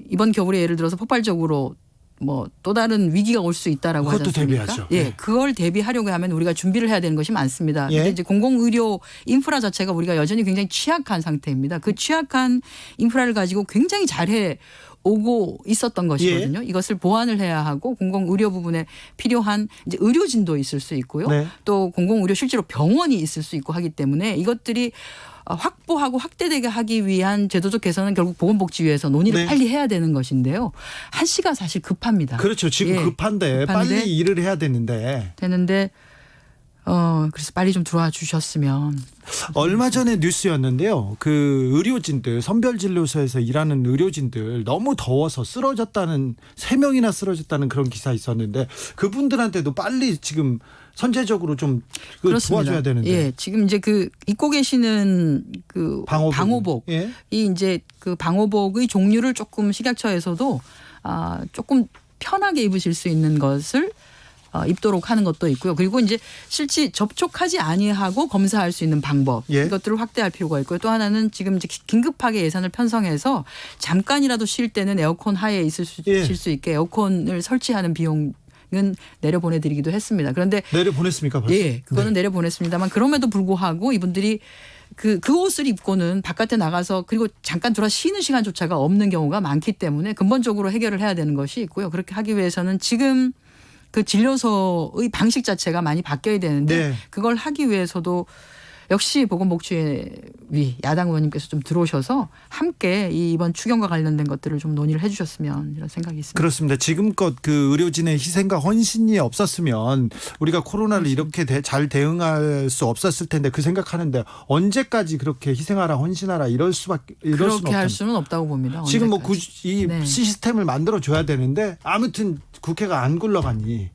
Speaker 7: 이번 겨울에 예를 들어서 폭발적으로 뭐 또 다른 위기가 올 수 있다라고 하지
Speaker 3: 그것도
Speaker 7: 않습니까?
Speaker 3: 대비하죠.
Speaker 7: 예,
Speaker 3: 네.
Speaker 7: 그걸 대비하려고 하면 우리가 준비를 해야 되는 것이 많습니다.
Speaker 3: 예.
Speaker 7: 근데 이제 공공의료 인프라 자체가 우리가 여전히 굉장히 취약한 상태입니다. 그 취약한 인프라를 가지고 굉장히 잘해 오고 있었던 것이거든요. 이것을 보완을 해야 하고 공공의료 부분에 필요한 이제 의료진도 있을 수 있고요.
Speaker 3: 네.
Speaker 7: 또 공공의료 실제로 병원이 있을 수 있고 하기 때문에 이것들이 확보하고 확대되게 하기 위한 제도적 개선은 결국 보건복지위에서 논의를
Speaker 3: 네.
Speaker 7: 빨리 해야 되는 것인데요. 한시가 사실 급합니다.
Speaker 3: 그렇죠. 지금
Speaker 7: 예,
Speaker 3: 급한데 빨리 일을 해야 되는데.
Speaker 7: 그래서 빨리 좀 들어와 주셨으면.
Speaker 3: 얼마 전에 뉴스였는데요. 그 의료진들, 선별진료소에서 일하는 의료진들 너무 더워서 쓰러졌다는 3명이나 쓰러졌다는 그런 기사 있었는데 그분들한테도 빨리 지금 선제적으로 좀 도와줘야 되는데.
Speaker 7: 예, 지금 이제 그 입고 계시는 그 방호복,
Speaker 3: 예.
Speaker 7: 이 이제 그 방호복의 종류를 조금 식약처에서도 조금 편하게 입으실 수 있는 것을 입도록 하는 것도 있고요. 그리고 이제 실제 접촉하지 아니하고 검사할 수 있는 방법
Speaker 3: 예.
Speaker 7: 이것들을 확대할 필요가 있고요. 또 하나는 지금 이제 긴급하게 예산을 편성해서 잠깐이라도 쉴 때는 에어컨 하에 있으실 수 있게 에어컨을 설치하는 비용 은 내려보내드리기도 했습니다. 그런데
Speaker 3: 내려보냈습니까? 벌써?
Speaker 7: 예, 그거는
Speaker 3: 네.
Speaker 7: 내려보냈습니다만 그럼에도 불구하고 이분들이 그 옷을 입고는 바깥에 나가서 그리고 잠깐 돌아 쉬는 시간조차가 없는 경우가 많기 때문에 근본적으로 해결을 해야 되는 것이 있고요. 그렇게 하기 위해서는 지금 그 진료소의 방식 자체가 많이 바뀌어야 되는데
Speaker 3: 네.
Speaker 7: 그걸 하기 위해서도 역시 보건복지위 야당 의원님께서 좀 들어오셔서 함께 이번 추경과 관련된 것들을 좀 논의를 해 주셨으면 이런 생각이 있습니다.
Speaker 3: 그렇습니다. 지금껏 그 의료진의 희생과 헌신이 없었으면 우리가 코로나를 이렇게 잘 대응할 수 없었을 텐데 그 생각하는데 언제까지 그렇게 희생하라 헌신하라 이럴 수는
Speaker 7: 그렇게 할
Speaker 3: 없다.
Speaker 7: 수는 없다고 봅니다.
Speaker 3: 지금 뭐
Speaker 7: 언제까지.
Speaker 3: 이
Speaker 7: 네.
Speaker 3: 시스템을 만들어 줘야 되는데 아무튼 국회가 안 굴러가니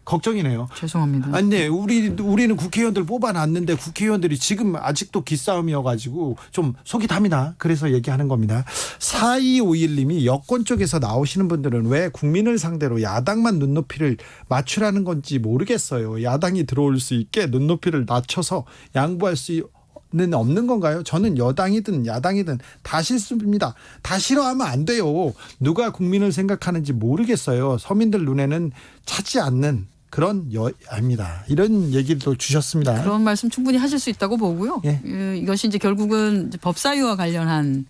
Speaker 3: 걱정이네요.
Speaker 7: 죄송합니다.
Speaker 3: 아니, 네, 우리는 국회의원들 뽑아놨는데 국회의원들이 지금 아직도 기싸움이어가지고 좀 속이 답니다. 그래서 얘기하는 겁니다. 4251님이 여권 쪽에서 나오시는 분들은 왜 국민을 상대로 야당만 눈높이를 맞추라는 건지 모르겠어요. 야당이 들어올 수 있게 눈높이를 낮춰서 양보할 수는 없는 건가요? 저는 여당이든 야당이든 다 싫습니다. 다 싫어하면 안 돼요. 누가 국민을 생각하는지 모르겠어요. 서민들 눈에는 차지 않는 그런 여야입니다. 이런 얘기도 주셨습니다.
Speaker 7: 그런 말씀 충분히 하실 수 있다고 보고요.
Speaker 3: 예.
Speaker 7: 이것이 이제 결국은 이제 법사위와 관련한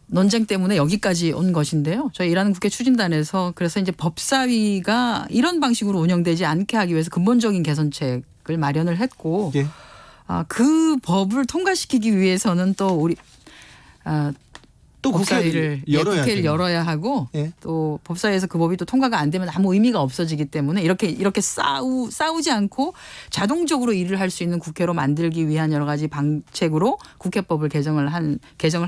Speaker 7: 논쟁 때문에 여기까지 온 것인데요. 저희 일하는 국회 추진단에서 그래서 이제 법사위가 이런 방식으로 운영되지 않게 하기 위해서 근본적인 개선책을 마련을 했고
Speaker 3: 예.
Speaker 7: 그 법을 통과시키기 위해서는 또 우리
Speaker 3: 또
Speaker 7: 법사위를 국회를 열어야 하고
Speaker 3: 예.
Speaker 7: 또 법사위에서 그 법이 또 통과가 안 되면 아무 의미가 없어지기 때문에 이렇게 싸우지 않고 자동적으로 일을 할 수 있는 국회로 만들기 위한 여러 가지 방책으로 국회법을 개정을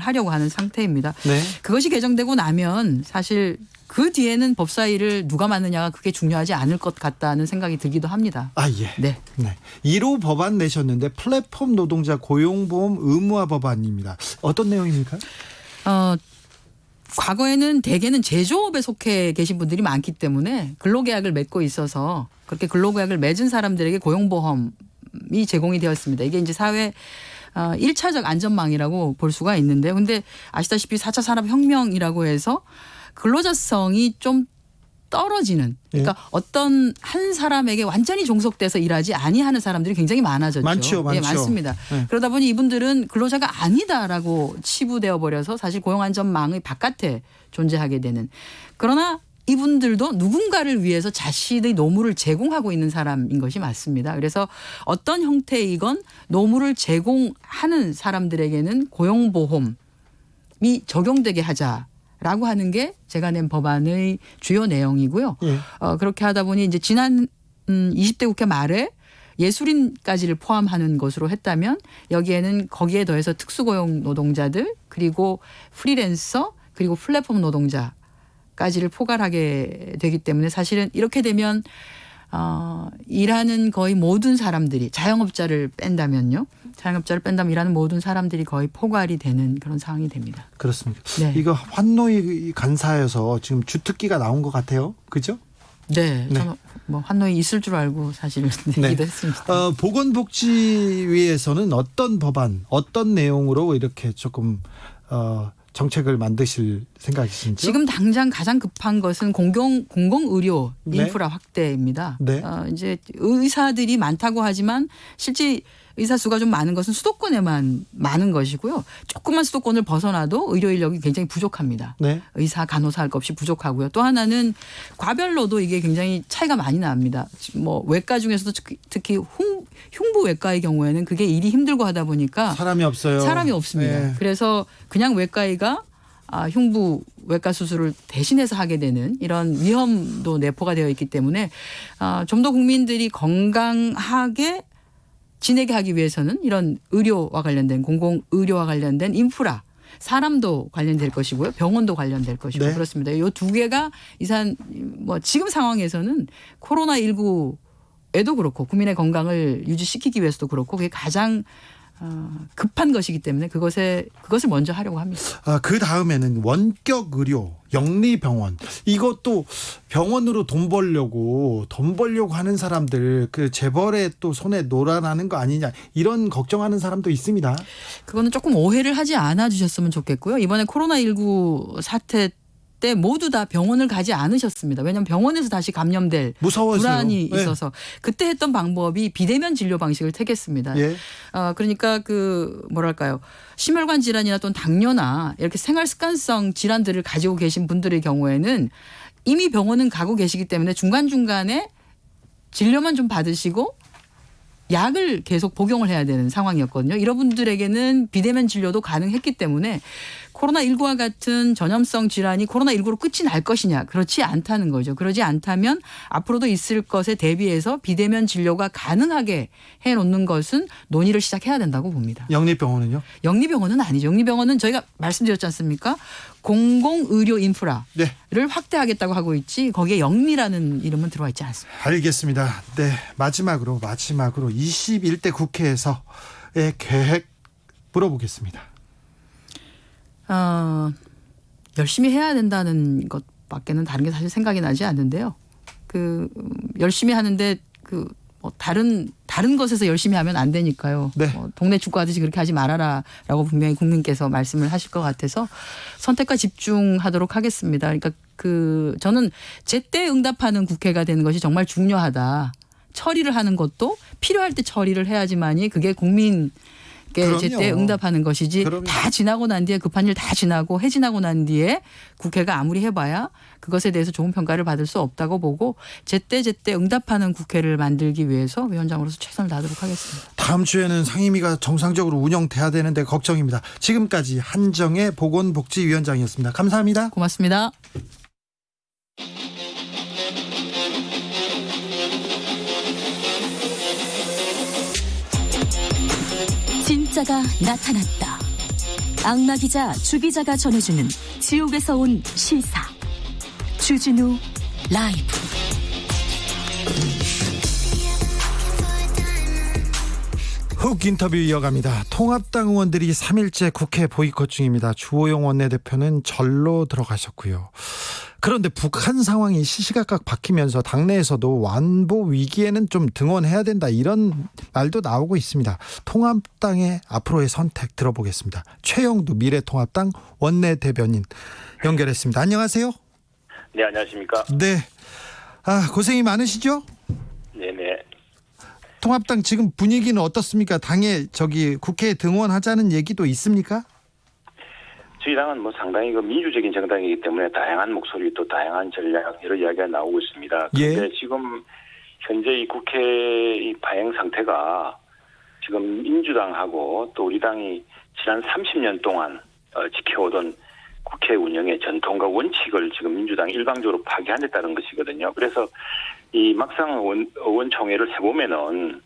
Speaker 7: 하려고 하는 상태입니다.
Speaker 3: 네.
Speaker 7: 그것이 개정되고 나면 사실 그 뒤에는 법사위를 누가 맡느냐가 그게 중요하지 않을 것 같다는 생각이 들기도 합니다.
Speaker 3: 아, 예.
Speaker 7: 네.
Speaker 3: 네. 1호 법안 내셨는데 플랫폼 노동자 고용보험 의무화 법안입니다. 어떤 내용입니까?
Speaker 7: 과거에는 대개는 제조업에 속해 계신 분들이 많기 때문에 근로계약을 맺고 있어서 그렇게 근로계약을 맺은 사람들에게 고용보험이 제공이 되었습니다. 이게 이제 사회 1차적 안전망이라고 볼 수가 있는데 근데 아시다시피 4차 산업혁명이라고 해서 근로자성이 좀 떨어지는 그러니까 어떤 한 사람에게 완전히 종속돼서 일하지 아니하는 사람들이 굉장히 많아졌죠.
Speaker 3: 많죠.
Speaker 7: 예, 많습니다.
Speaker 3: 네.
Speaker 7: 그러다 보니 이분들은 근로자가 아니다라고 치부되어 버려서 사실 고용안전망의 바깥에 존재하게 되는. 그러나 이분들도 누군가를 위해서 자신의 노무를 제공하고 있는 사람인 것이 맞습니다. 그래서 어떤 형태이건 노무를 제공하는 사람들에게는 고용보험이 적용되게 하자. 라고 하는 게 제가 낸 법안의 주요 내용이고요.
Speaker 3: 예.
Speaker 7: 그렇게 하다 보니 이제 지난 20대 국회 말에 예술인까지를 포함하는 것으로 했다면 여기에는 거기에 더해서 특수고용 노동자들 그리고 프리랜서 그리고 플랫폼 노동자까지를 포괄하게 되기 때문에 사실은 이렇게 되면 일하는 거의 모든 사람들이 자영업자를 뺀다면 일하는 모든 사람들이 거의 포괄이 되는 그런 상황이 됩니다.
Speaker 3: 그렇습니다.
Speaker 7: 네.
Speaker 3: 이거 환노위 간사여서 지금 주특기가 나온 것 같아요. 그죠?
Speaker 7: 네.
Speaker 3: 네.
Speaker 7: 저는 뭐 환노위 있을 줄 알고 사실 내기도 했습니다.
Speaker 3: 보건복지위에서는 어떤 법안, 어떤 내용으로 이렇게 조금 정책을 만드실 생각이신지요?
Speaker 7: 지금 당장 가장 급한 것은 공공의료
Speaker 3: 네.
Speaker 7: 인프라 확대입니다.
Speaker 3: 네.
Speaker 7: 이제 의사들이 많다고 하지만 실제 의사 수가 좀 많은 것은 수도권에만 많은 것이고요. 조금만 수도권을 벗어나도 의료 인력이 굉장히 부족합니다.
Speaker 3: 네.
Speaker 7: 의사, 간호사 할 것 없이 부족하고요. 또 하나는 과별로도 이게 굉장히 차이가 많이 납니다. 뭐 외과 중에서도 특히 흉부 외과의 경우에는 그게 일이 힘들고 하다 보니까
Speaker 3: 사람이 없어요.
Speaker 7: 사람이 없습니다.
Speaker 3: 네.
Speaker 7: 그래서 그냥 외과의가 흉부 외과 수술을 대신해서 하게 되는 이런 위험도 내포가 되어 있기 때문에 좀 더 국민들이 건강하게 지내게 하기 위해서는 이런 의료와 관련된 공공 의료와 관련된 인프라 사람도 관련될 것이고요. 병원도 관련될 것이고
Speaker 3: 네.
Speaker 7: 그렇습니다. 이 두 개가 뭐 지금 상황에서는 코로나19에도 그렇고 국민의 건강을 유지시키기 위해서도 그렇고 그게 가장 급한 것이기 때문에 그것을 먼저 하려고 합니다.
Speaker 3: 그 다음에는 원격 의료, 영리병원. 이것도 병원으로 돈 벌려고 하는 사람들 그 재벌의 또 손에 놀아나는 거 아니냐 이런 걱정하는 사람도 있습니다.
Speaker 7: 그거는 조금 오해를 하지 않아 주셨으면 좋겠고요. 이번에 코로나19 사태 때 모두 다 병원을 가지 않으셨습니다. 왜냐하면 병원에서 다시 감염될
Speaker 3: 무서워서요.
Speaker 7: 불안이
Speaker 3: 네.
Speaker 7: 있어서 그때 했던 방법이 비대면 진료 방식을 택했습니다.
Speaker 3: 예.
Speaker 7: 그러니까 심혈관 질환이나 또는 당뇨나 이렇게 생활 습관성 질환들을 가지고 계신 분들의 경우에는 이미 병원은 가고 계시기 때문에 중간중간에 진료만 좀 받으시고 약을 계속 복용을 해야 되는 상황이었거든요. 이런 분들에게는 비대면 진료도 가능했기 때문에 코로나19와 같은 전염성 질환이 코로나19로 끝이 날 것이냐. 그렇지 않다는 거죠. 그러지 않다면 앞으로도 있을 것에 대비해서 비대면 진료가 가능하게 해놓는 것은 논의를 시작해야 된다고 봅니다.
Speaker 3: 영리병원은요?
Speaker 7: 영리병원은 아니죠. 영리병원은 저희가 말씀드렸지 않습니까? 공공의료 인프라를
Speaker 3: 네.
Speaker 7: 확대하겠다고 하고 있지 거기에 영리라는 이름은 들어와 있지 않습니다.
Speaker 3: 알겠습니다. 네. 마지막으로 21대 국회에서의 계획 물어보겠습니다.
Speaker 7: 열심히 해야 된다는 것밖에는 다른 게 사실 생각이 나지 않는데요. 열심히 하는데 다른 것에서 열심히 하면 안 되니까요.
Speaker 3: 네.
Speaker 7: 동네 축구 하듯이 그렇게 하지 말아라라고 분명히 국민께서 말씀을 하실 것 같아서 선택과 집중하도록 하겠습니다. 그러니까 저는 제때 응답하는 국회가 되는 것이 정말 중요하다. 처리를 하는 것도 필요할 때 처리를 해야지만이 그게 국민 제때 응답하는 것이지.
Speaker 3: 그럼요.
Speaker 7: 다 지나고 난 뒤에 급한 일 다 지나고 해지나고 난 뒤에 국회가 아무리 해봐야 그것에 대해서 좋은 평가를 받을 수 없다고 보고 제때 응답하는 국회를 만들기 위해서 위원장으로서 최선을 다하도록 하겠습니다.
Speaker 3: 다음 주에는 상임위가 정상적으로 운영돼야 되는데 걱정입니다. 지금까지 한정혜 보건복지위원장이었습니다. 감사합니다.
Speaker 7: 고맙습니다.
Speaker 6: 진짜가 나타났다. 악마 기자 주 기자가 전해주는 지옥에서 온 실사. 주진우 라이브.
Speaker 3: 훅 인터뷰 이어갑니다. 통합당 의원들이 3일째 국회 보이콧 중입니다. 주호영 원내대표는 절로 들어가셨고요. 그런데 북한 상황이 시시각각 바뀌면서 당내에서도 완보 위기에는 좀 등원해야 된다 이런 말도 나오고 있습니다. 통합당의 앞으로의 선택 들어보겠습니다. 최영두 미래통합당 원내대변인 연결했습니다. 안녕하세요.
Speaker 8: 네, 안녕하십니까.
Speaker 3: 네. 고생이 많으시죠?
Speaker 8: 네네.
Speaker 3: 통합당 지금 분위기는 어떻습니까? 당에 국회에 등원하자는 얘기도 있습니까?
Speaker 8: 저희 당은 상당히 민주적인 정당이기 때문에 다양한 목소리 또 다양한 전략 여러 이야기가 나오고 있습니다. 그런데
Speaker 3: 예.
Speaker 8: 지금 현재 이 국회 이 파행 상태가 지금 민주당하고 또 우리 당이 지난 30년 동안 지켜오던 국회 운영의 전통과 원칙을 지금 민주당이 일방적으로 파기하겠다는 것이거든요. 그래서 이 막상 의원총회를 해보면은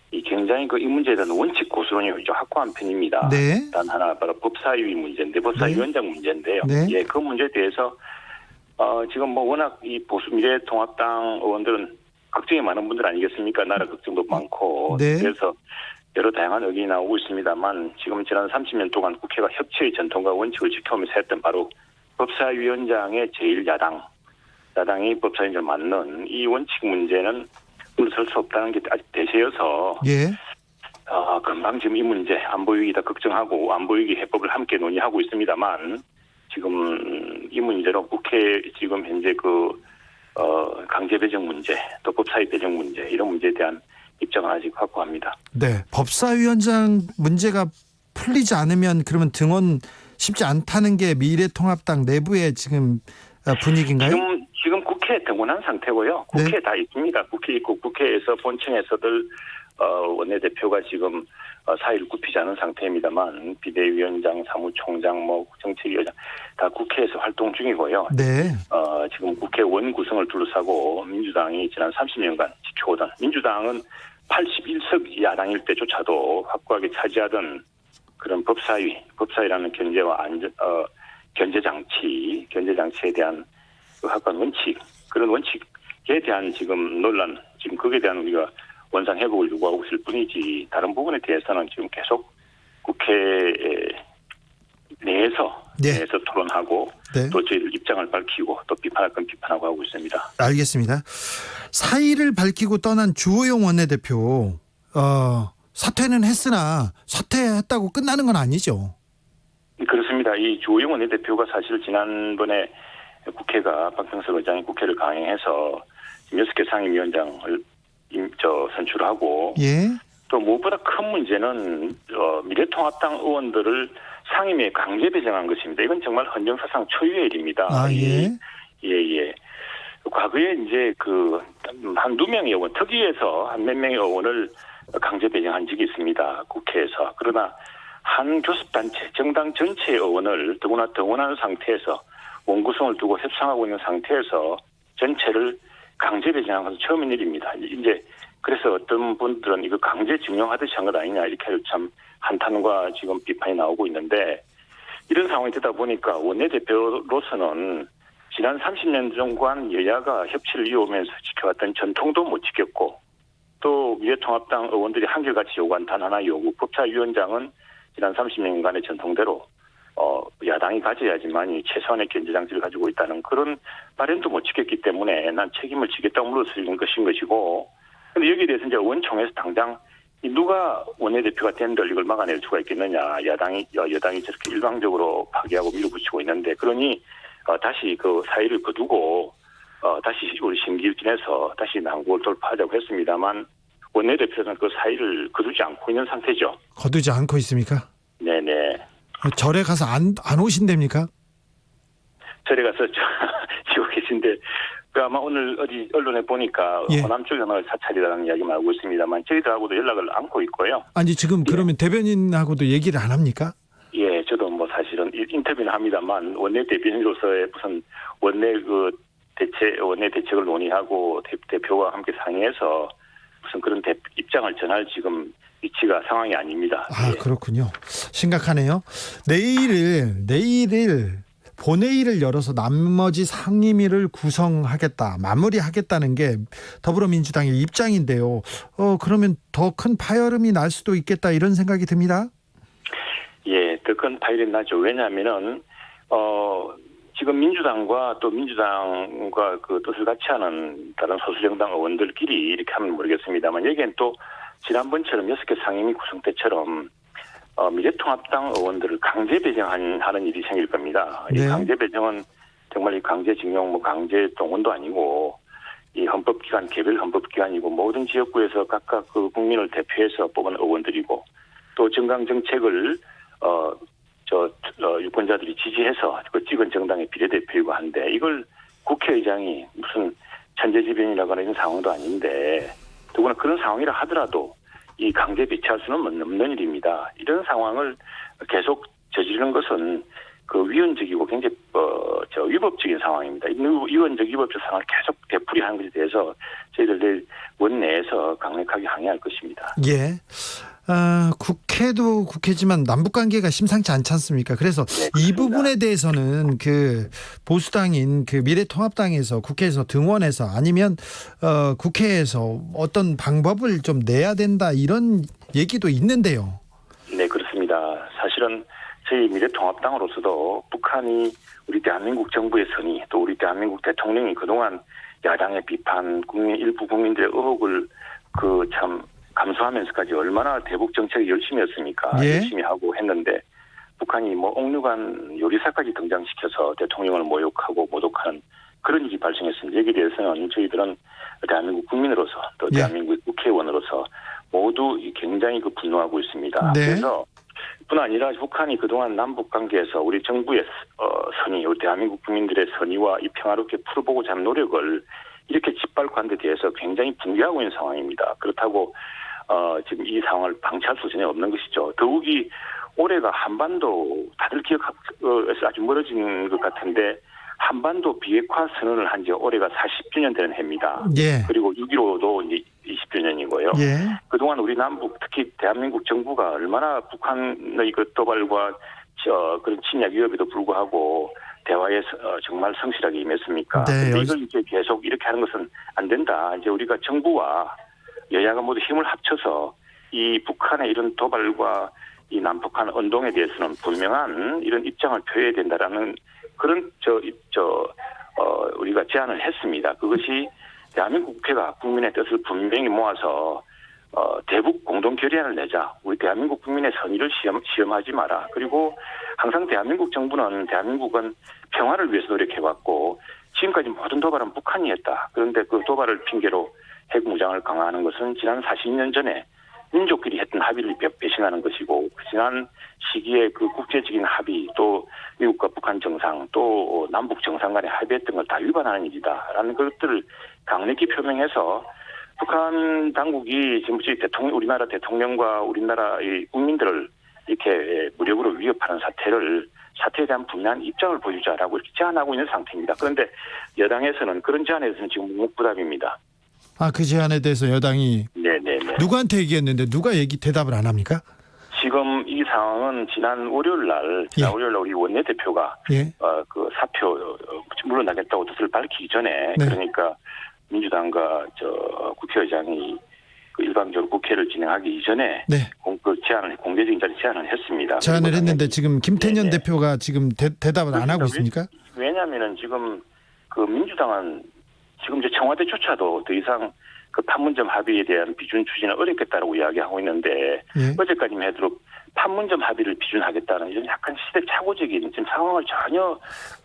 Speaker 8: 이 굉장히 이 문제에 대한 원칙 고수론이 확고한 편입니다.
Speaker 3: 네.
Speaker 8: 단 하나 바로 법사위 문제인데 법사위원장 문제인데요.
Speaker 3: 네.
Speaker 8: 예, 그 문제에 대해서 지금 워낙 이 보수 미래통합당 의원들은 걱정이 많은 분들 아니겠습니까? 나라 걱정도 많고
Speaker 3: 네.
Speaker 8: 그래서 여러 다양한 의견이 나오고 있습니다만 지금 지난 30년 동안 국회가 협치의 전통과 원칙을 지켜오면서 했던 바로 법사위원장의 야당이 법사위원장을 맡는 이 원칙 문제는 물설 수 없다는 게 아직 대세여서
Speaker 3: 예.
Speaker 8: 금방 지금 이 문제 안보위기다 걱정하고 안보위기 해법을 함께 논의하고 있습니다만 지금 이 문제로 국회 지금 현재 강제 배정 문제 또 법사위 배정 문제 이런 문제에 대한 입장은 아직 확고합니다.
Speaker 3: 네. 법사위원장 문제가 풀리지 않으면 그러면 등원 쉽지 않다는 게 미래통합당 내부의 지금 분위기인가요?
Speaker 8: 지금 국회에 등원한 상태고요. 국회에
Speaker 3: 네.
Speaker 8: 다 있습니다. 국회 있고 국회에서 본청에서들 원내대표가 지금 사의를 굽히지 않은 상태입니다만 비대위원장, 사무총장, 정책위원장 다 국회에서 활동 중이고요.
Speaker 3: 네.
Speaker 8: 지금 국회 원구성을 둘러싸고 민주당이 지난 30년간 지켜오던 민주당은 81석 야당일 때조차도 확고하게 차지하던 그런 법사위라는 견제 장치에 대한 그 확고한 원칙, 그런 원칙에 대한 지금 논란, 지금 거기에 대한 우리가 원상 회복을 요구하고 있을 뿐이지 다른 부분에 대해서는 지금 계속 국회 내에서 토론하고
Speaker 3: 네.
Speaker 8: 또 저희들 입장을 밝히고 또 비판할 건 비판하고 하고 있습니다.
Speaker 3: 알겠습니다. 사의를 밝히고 떠난 주호영 원내대표 사퇴는 했으나 사퇴했다고 끝나는 건 아니죠.
Speaker 8: 그렇습니다. 이 주호영 원내대표가 사실 지난번에 국회가 박병석 의장이 국회를 강행해서 6개 상임위원장을 선출하고
Speaker 3: 예.
Speaker 8: 또 무엇보다 큰 문제는 미래통합당 의원들을 상임위에 강제 배정한 것입니다. 이건 정말 헌정사상 초유의 일입니다.
Speaker 3: 예.
Speaker 8: 예. 과거에 이제 한두 명의 의원, 특위에서 한 몇 명의 의원을 강제 배정한 적이 있습니다. 국회에서. 그러나 한 교섭단체, 정당 전체의 의원을 더구나 등원한 상태에서 원구성을 두고 협상하고 있는 상태에서 전체를 강제 배정한 것은 처음인 일입니다. 이제 그래서 어떤 분들은 이거 강제 증명하듯이 한 것 아니냐 이렇게 참 한탄과 지금 비판이 나오고 있는데 이런 상황이 되다 보니까 원내대표로서는 지난 30년 동안 여야가 협치를 이어오면서 지켜왔던 전통도 못 지켰고 또 미래통합당 의원들이 한결같이 요구한 단 하나 요구 법사위원장은 지난 30년간의 전통대로 야당이 가져야지만 최소한의 견제장치를 가지고 있다는 그런 발언도 못 지켰기 때문에 난 책임을 지겠다고 물어서는 것인 것이고 근데 여기에 대해서 이제 의원총회에서 당장 누가 원내대표가 된들 이걸 막아낼 수가 있겠느냐 여당이 저렇게 일방적으로 파기하고 밀어붙이고 있는데 그러니 다시 그 사의를 거두고 다시 우리 심기일진해서 다시 난국을 돌파하자고 했습니다만 원내대표는 그 사의를 거두지 않고 있는 상태죠.
Speaker 3: 거두지 않고 있습니까?
Speaker 8: 네네.
Speaker 3: 절에 가서 안 오신답니까?
Speaker 8: 절에 가서 지고 계신데 아마 오늘 어디 언론에 보니까
Speaker 3: 예.
Speaker 8: 호남 쪽에 오늘 사찰이라는 이야기만 하고 있습니다만 저희들하고도 연락을 안고 있고요.
Speaker 3: 아니 지금 그러면 대변인하고도 얘기를 안 합니까?
Speaker 8: 예, 저도 뭐 사실은 인터뷰는 합니다만 원내 대변인으로서의 무슨 원내 대책을 논의하고 대표와 함께 상의해서 무슨 그런 입장을 전할 지금 위치가 상황이 아닙니다.
Speaker 3: 아
Speaker 8: 예.
Speaker 3: 그렇군요. 심각하네요. 내일 본회의를 열어서 나머지 상임위를 구성하겠다, 마무리하겠다는 게 더불어민주당의 입장인데요. 그러면 더 큰 파열음이 날 수도 있겠다 이런 생각이 듭니다.
Speaker 8: 예, 더 큰 파열음이 나죠. 왜냐하면은 지금 민주당과 그 뜻을 같이 하는 다른 소수정당 의원들끼리 이렇게 하면 모르겠습니다만 여기엔 또 지난번처럼 6개 상임위 구성 때처럼 미래통합당 의원들을 강제 배정하는 일이 생길 겁니다.
Speaker 3: 네.
Speaker 8: 이 강제 배정은 정말 이 강제징용, 강제 동원도 아니고 이 헌법기관, 개별 헌법기관이고 모든 지역구에서 각각 그 국민을 대표해서 뽑은 의원들이고 또 정강정책을 유권자들이 지지해서 그 찍은 정당의 비례대표이고 한데 이걸 국회의장이 무슨 천재지변이라거나 이런 상황도 아닌데 더구나 그런 상황이라 하더라도 이 강제 배치할 수는 없는 일입니다. 이런 상황을 계속 저지르는 것은 그 위헌적이고 굉장히 위법적인 상황입니다. 위헌적 위법적 상황을 계속 되풀이하는 것에 대해서 저희들 내일 원내에서 강력하게 항의할 것입니다.
Speaker 3: 예. 국회도 국회지만 남북 관계가 심상치 않지 않습니까? 그래서
Speaker 8: 네,
Speaker 3: 이 부분에 대해서는 그 보수당인 그 미래통합당에서 국회에서 등원해서 아니면 국회에서 어떤 방법을 좀 내야 된다 이런 얘기도 있는데요.
Speaker 8: 네, 그렇습니다. 사실은 저희 미래통합당으로서도 북한이 우리 대한민국 정부의 선의 또 우리 대한민국 대통령이 그동안 야당의 비판, 일부 국민들의 의혹을 참 감수하면서까지 얼마나 대북 정책을 열심히 했습니까?
Speaker 3: 예.
Speaker 8: 열심히 하고 했는데 북한이 옥류관 요리사까지 등장시켜서 대통령을 모욕하고 모독하는 그런 일이 발생했습니다. 여기에 대해서는 저희들은 대한민국 국민으로서 또
Speaker 3: 예.
Speaker 8: 대한민국 국회의원으로서 모두 굉장히 분노하고 있습니다.
Speaker 3: 네.
Speaker 8: 그래서 뿐 아니라 북한이 그동안 남북 관계에서 우리 정부의 선의, 우리 대한민국 국민들의 선의와 이 평화롭게 풀어보고자 하는 노력을 이렇게 짓밟고 한 데 대해서 굉장히 붕괴하고 있는 상황입니다. 그렇다고 지금 이 상황을 방치할 수 전혀 없는 것이죠. 더욱이 올해가 한반도 다들 기억에서 아주 멀어진 것 같은데 한반도 비핵화 선언을 한 지 올해가 40주년 되는 해입니다.
Speaker 3: 예.
Speaker 8: 그리고 6.15도 이제 20주년이고요.
Speaker 3: 예.
Speaker 8: 그동안 우리 남북 특히 대한민국 정부가 얼마나 북한의 그 도발과 그런 침략 위협에도 불구하고 대화에 정말 성실하게 임했습니까?
Speaker 3: 네,
Speaker 8: 근데 이걸 이제 계속 이렇게 하는 것은 안 된다. 이제 우리가 정부와 여야가 모두 힘을 합쳐서 이 북한의 이런 도발과 이 남북한 운동에 대해서는 분명한 이런 입장을 표해야 된다라는 그런 우리가 제안을 했습니다. 그것이 대한민국 국회가 국민의 뜻을 분명히 모아서 대북 공동 결의안을 내자. 우리 대한민국 국민의 선의를 시험하지 마라. 그리고 항상 대한민국은 평화를 위해서 노력해왔고 지금까지 모든 도발은 북한이 했다. 그런데 그 도발을 핑계로 핵무장을 강화하는 것은 지난 40년 전에 민족끼리 했던 합의를 배신하는 것이고 지난 시기에 그 국제적인 합의 또 미국과 북한 정상 또 남북 정상 간에 합의했던 걸 다 위반하는 일이다라는 것들을 강력히 표명해서 북한 당국이 지금 우리나라 대통령과 우리나라의 국민들을 이렇게 무력으로 위협하는 사태에 대한 분명한 입장을 보여주자라고 이렇게 제안하고 있는 상태입니다. 그런데 여당에서는 그런 제안에 대해서는 지금 묵묵부답입니다.
Speaker 3: 그 제안에 대해서 여당이
Speaker 8: 네네네.
Speaker 3: 누구한테 얘기했는데 누가 대답을 안 합니까?
Speaker 8: 지금 이 상황은 지난 월요일 날 우리 원내대표가
Speaker 3: 예.
Speaker 8: 그 사표 물러나겠다고 뜻을 밝히기 전에
Speaker 3: 네.
Speaker 8: 그러니까 민주당과 국회의장이 그 일방적으로 국회를 진행하기 이전에
Speaker 3: 네.
Speaker 8: 공개적인 자리 제안을 했습니다.
Speaker 3: 제안을 했는데 지금 김태년
Speaker 8: 네네.
Speaker 3: 대표가 지금 대답을 안 하고 있습니까?
Speaker 8: 왜냐하면은 지금 그 민주당은 지금 이제 청와대조차도 더 이상 그 판문점 합의에 대한 비준 추진을 어렵겠다라고 이야기하고 있는데
Speaker 3: 예.
Speaker 8: 어제까지만 해도 판문점 합의를 비준하겠다는 이런 약간 시대착오적인 지금 상황을 전혀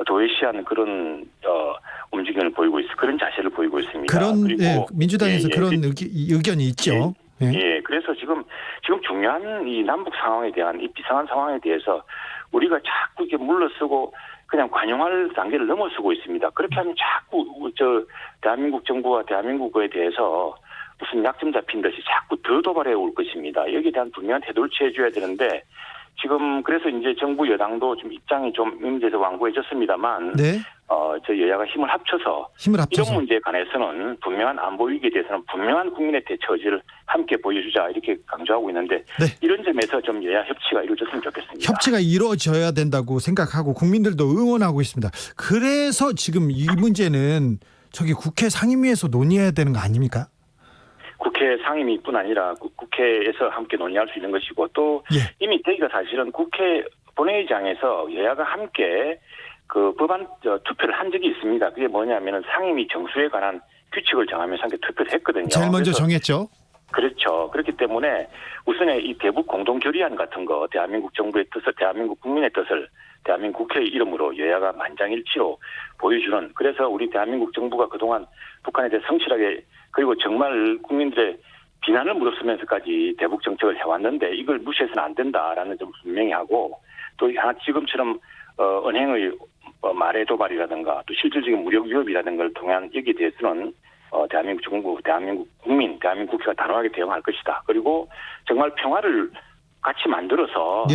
Speaker 8: 도외시하는 그런 움직임을 보이고 그런 자세를 보이고 있습니다. 그리고
Speaker 3: 민주당에서 그런 의견이 있죠.
Speaker 8: 예, 그래서 지금 중요한 이 남북 상황에 대한 이 비상한 상황에 대해서 우리가 자꾸 이렇게 물러서고 그냥 관용할 단계를 넘어서고 있습니다. 그렇게 하면 자꾸 대한민국 정부와 대한민국에 대해서 무슨 약점 잡힌 듯이 자꾸 더 도발해 올 것입니다. 여기에 대한 분명한 태도를 취해줘야 되는데 지금 그래서 이제 정부 여당도 좀 입장이 좀 문제에서 완고해졌습니다만
Speaker 3: 네.
Speaker 8: 저 여야가 힘을 합쳐서 이런 문제에 관해서는 분명한 안보 위기에 대해서는 분명한 국민의 대처 의지를 함께 보여주자 이렇게 강조하고 있는데
Speaker 3: 네.
Speaker 8: 이런 점에서 좀 여야 협치가 이루어졌으면 좋겠습니다.
Speaker 3: 협치가 이루어져야 된다고 생각하고 국민들도 응원하고 있습니다. 그래서 지금 이 문제는 국회 상임위에서 논의해야 되는 거 아닙니까?
Speaker 8: 국회 상임위뿐 아니라 국회에서 함께 논의할 수 있는 것이고 또 이미 저희가 사실은 국회 본회의장에서 여야가 함께 그 법안 투표를 한 적이 있습니다. 그게 뭐냐면은 상임위 정수에 관한 규칙을 정하면서 함께 투표를 했거든요.
Speaker 3: 제일 먼저 정했죠.
Speaker 8: 그렇죠. 그렇기 때문에 우선에 이 대북 공동 결의안 같은 거 대한민국 정부의 뜻을 대한민국 국민의 뜻을 대한민국 국회의 이름으로 여야가 만장일치로 보여주는 그래서 우리 대한민국 정부가 그동안 북한에 대해 성실하게 그리고 정말 국민들의 비난을 무릅쓰면서까지 대북 정책을 해왔는데 이걸 무시해서는 안 된다라는 점을 분명히 하고 또 지금처럼 은행의 말의 도발이라든가 또 실질적인 무력 위협이라든가를 통한 여기에 대해서는 대한민국 정부, 대한민국 국민, 대한민국 국회가 단호하게 대응할 것이다. 그리고 정말 평화를 같이 만들어서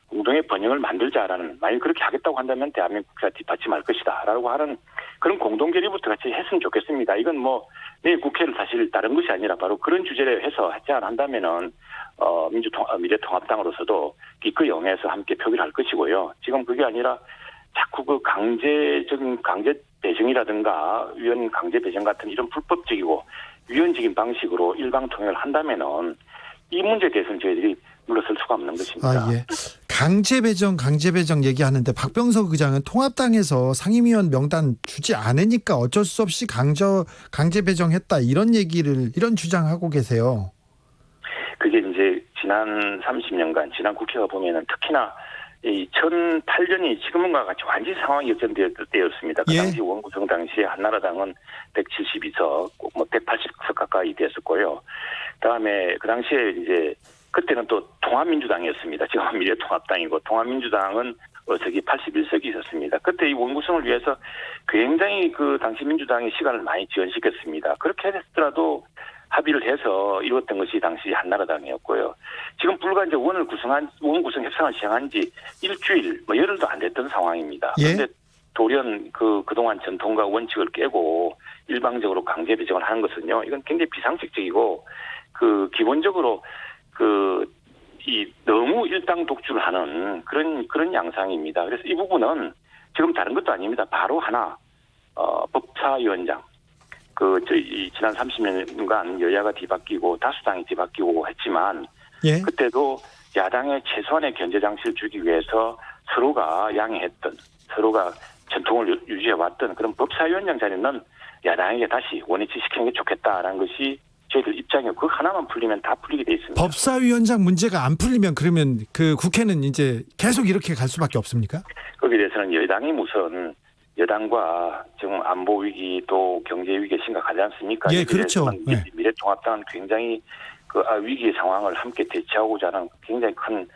Speaker 8: 공동의 번영을 만들자라는 만약 그렇게 하겠다고 한다면 대한민국 국회가 뒷받침할 것이다라고 하는 그런 공동 결의부터 같이 했으면 좋겠습니다. 이건 내일 국회를 사실 다른 것이 아니라 바로 그런 주제를 해서 제안한다면은 미래통합당으로서도 기꺼이 응해서 함께 표기를 할 것이고요. 지금 그게 아니라 자꾸 그 강제 배정이라든가 위헌 강제 배정 같은 이런 불법적이고 위헌적인 방식으로 일방 통일을 한다면은 이 문제에 대해서는 저희들이 물러설 수가 없는 것입니다.
Speaker 3: 예. 강제 배정 얘기하는데 박병석 의장은 통합당에서 상임위원 명단 주지 않으니까 어쩔 수 없이 강제 배정했다 이런 주장하고 계세요.
Speaker 8: 그게 이제 지난 30년간 지난 국회가 보면은 특히나 이 2008년이 지금과 같이 완전히 상황이 역전되었을 때였습니다. 그 당시 원구성 당시에 한나라당은 172석, 180석 가까이 됐었고요. 그다음에 그 당시에 이제 그때는 또 통합민주당이었습니다. 지금은 미래통합당이고 통합민주당은 저기 81석이 있었습니다. 그때 이 원구성을 위해서 굉장히 그 당시 민주당이 시간을 많이 지연시켰습니다. 그렇게 했더라도 합의를 해서 이루었던 것이 당시 한나라당이었고요. 지금 불과 이제 원구성 협상을 시행한 지 일주일, 열흘도 안 됐던 상황입니다. 그런데 돌연 그동안 전통과 원칙을 깨고 일방적으로 강제 배정을 하는 것은요, 이건 굉장히 비상식적이고, 기본적으로, 너무 일당 독주를 하는 그런 양상입니다. 그래서 이 부분은 지금 다른 것도 아닙니다. 바로 하나, 법사위원장. 지난 30년간 여야가 뒤바뀌고 다수당이 뒤바뀌고 했지만,
Speaker 3: 예.
Speaker 8: 그때도 야당의 최소한의 견제 장치를 주기 위해서 서로가 양해했던, 서로가 전통을 유지해왔던 그런 법사위원장 자리는 야당에게 다시 원위치 시키는 게 좋겠다라는 것이 저희들 입장이고, 그 하나만 풀리면 다 풀리게 돼 있습니다.
Speaker 3: 법사위원장 문제가 안 풀리면 그러면 그 국회는 이제 계속 이렇게 갈 수밖에 없습니까?
Speaker 8: 거기에 대해서는 여당이 우선 여당과 지금 안보 위기 또 경제 위기가 심각하지 않습니까?
Speaker 3: 예, 그렇죠. 네.
Speaker 8: 미래통합당은 굉장히 위기의 상황을 함께 대처하고자 하는 굉장히 큰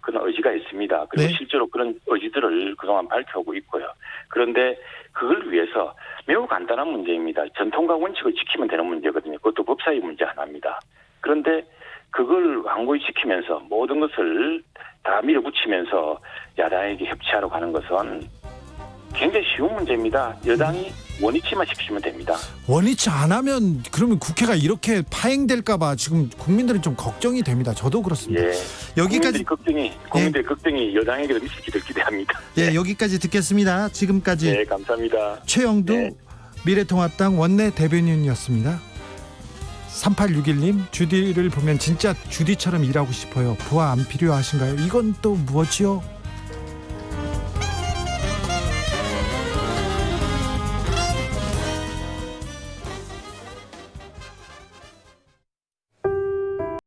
Speaker 8: 그런 의지가 있습니다. 그리고
Speaker 3: 네.
Speaker 8: 실제로 그런 의지들을 그동안 밝혀오고 있고요. 그런데 그걸 위해서 매우 간단한 문제입니다. 전통과 원칙을 지키면 되는 문제거든요. 그것도 법사위 문제 하나입니다. 그런데 그걸 완고히 지키면서 모든 것을 다 밀어붙이면서 야당에게 협치하러 가는 것은 굉장히 쉬운 문제입니다. 여당이 원위치만 지키면 됩니다.
Speaker 3: 원위치 안 하면 그러면 국회가 이렇게 파행될까 봐 지금 국민들은 좀 걱정이 됩니다. 저도 그렇습니다.
Speaker 8: 예.
Speaker 3: 여기까지
Speaker 8: 국민들의 걱정이 여당에게도 미치기를 기대합니다.
Speaker 3: 예, 여기까지 듣겠습니다. 지금까지
Speaker 8: 네, 감사합니다.
Speaker 3: 최영두
Speaker 8: 네.
Speaker 3: 미래통합당 원내 대변인이었습니다. 3861님, 주디를 보면 진짜 주디처럼 일하고 싶어요. 부하 안 필요하신가요? 이건 또 무엇이요?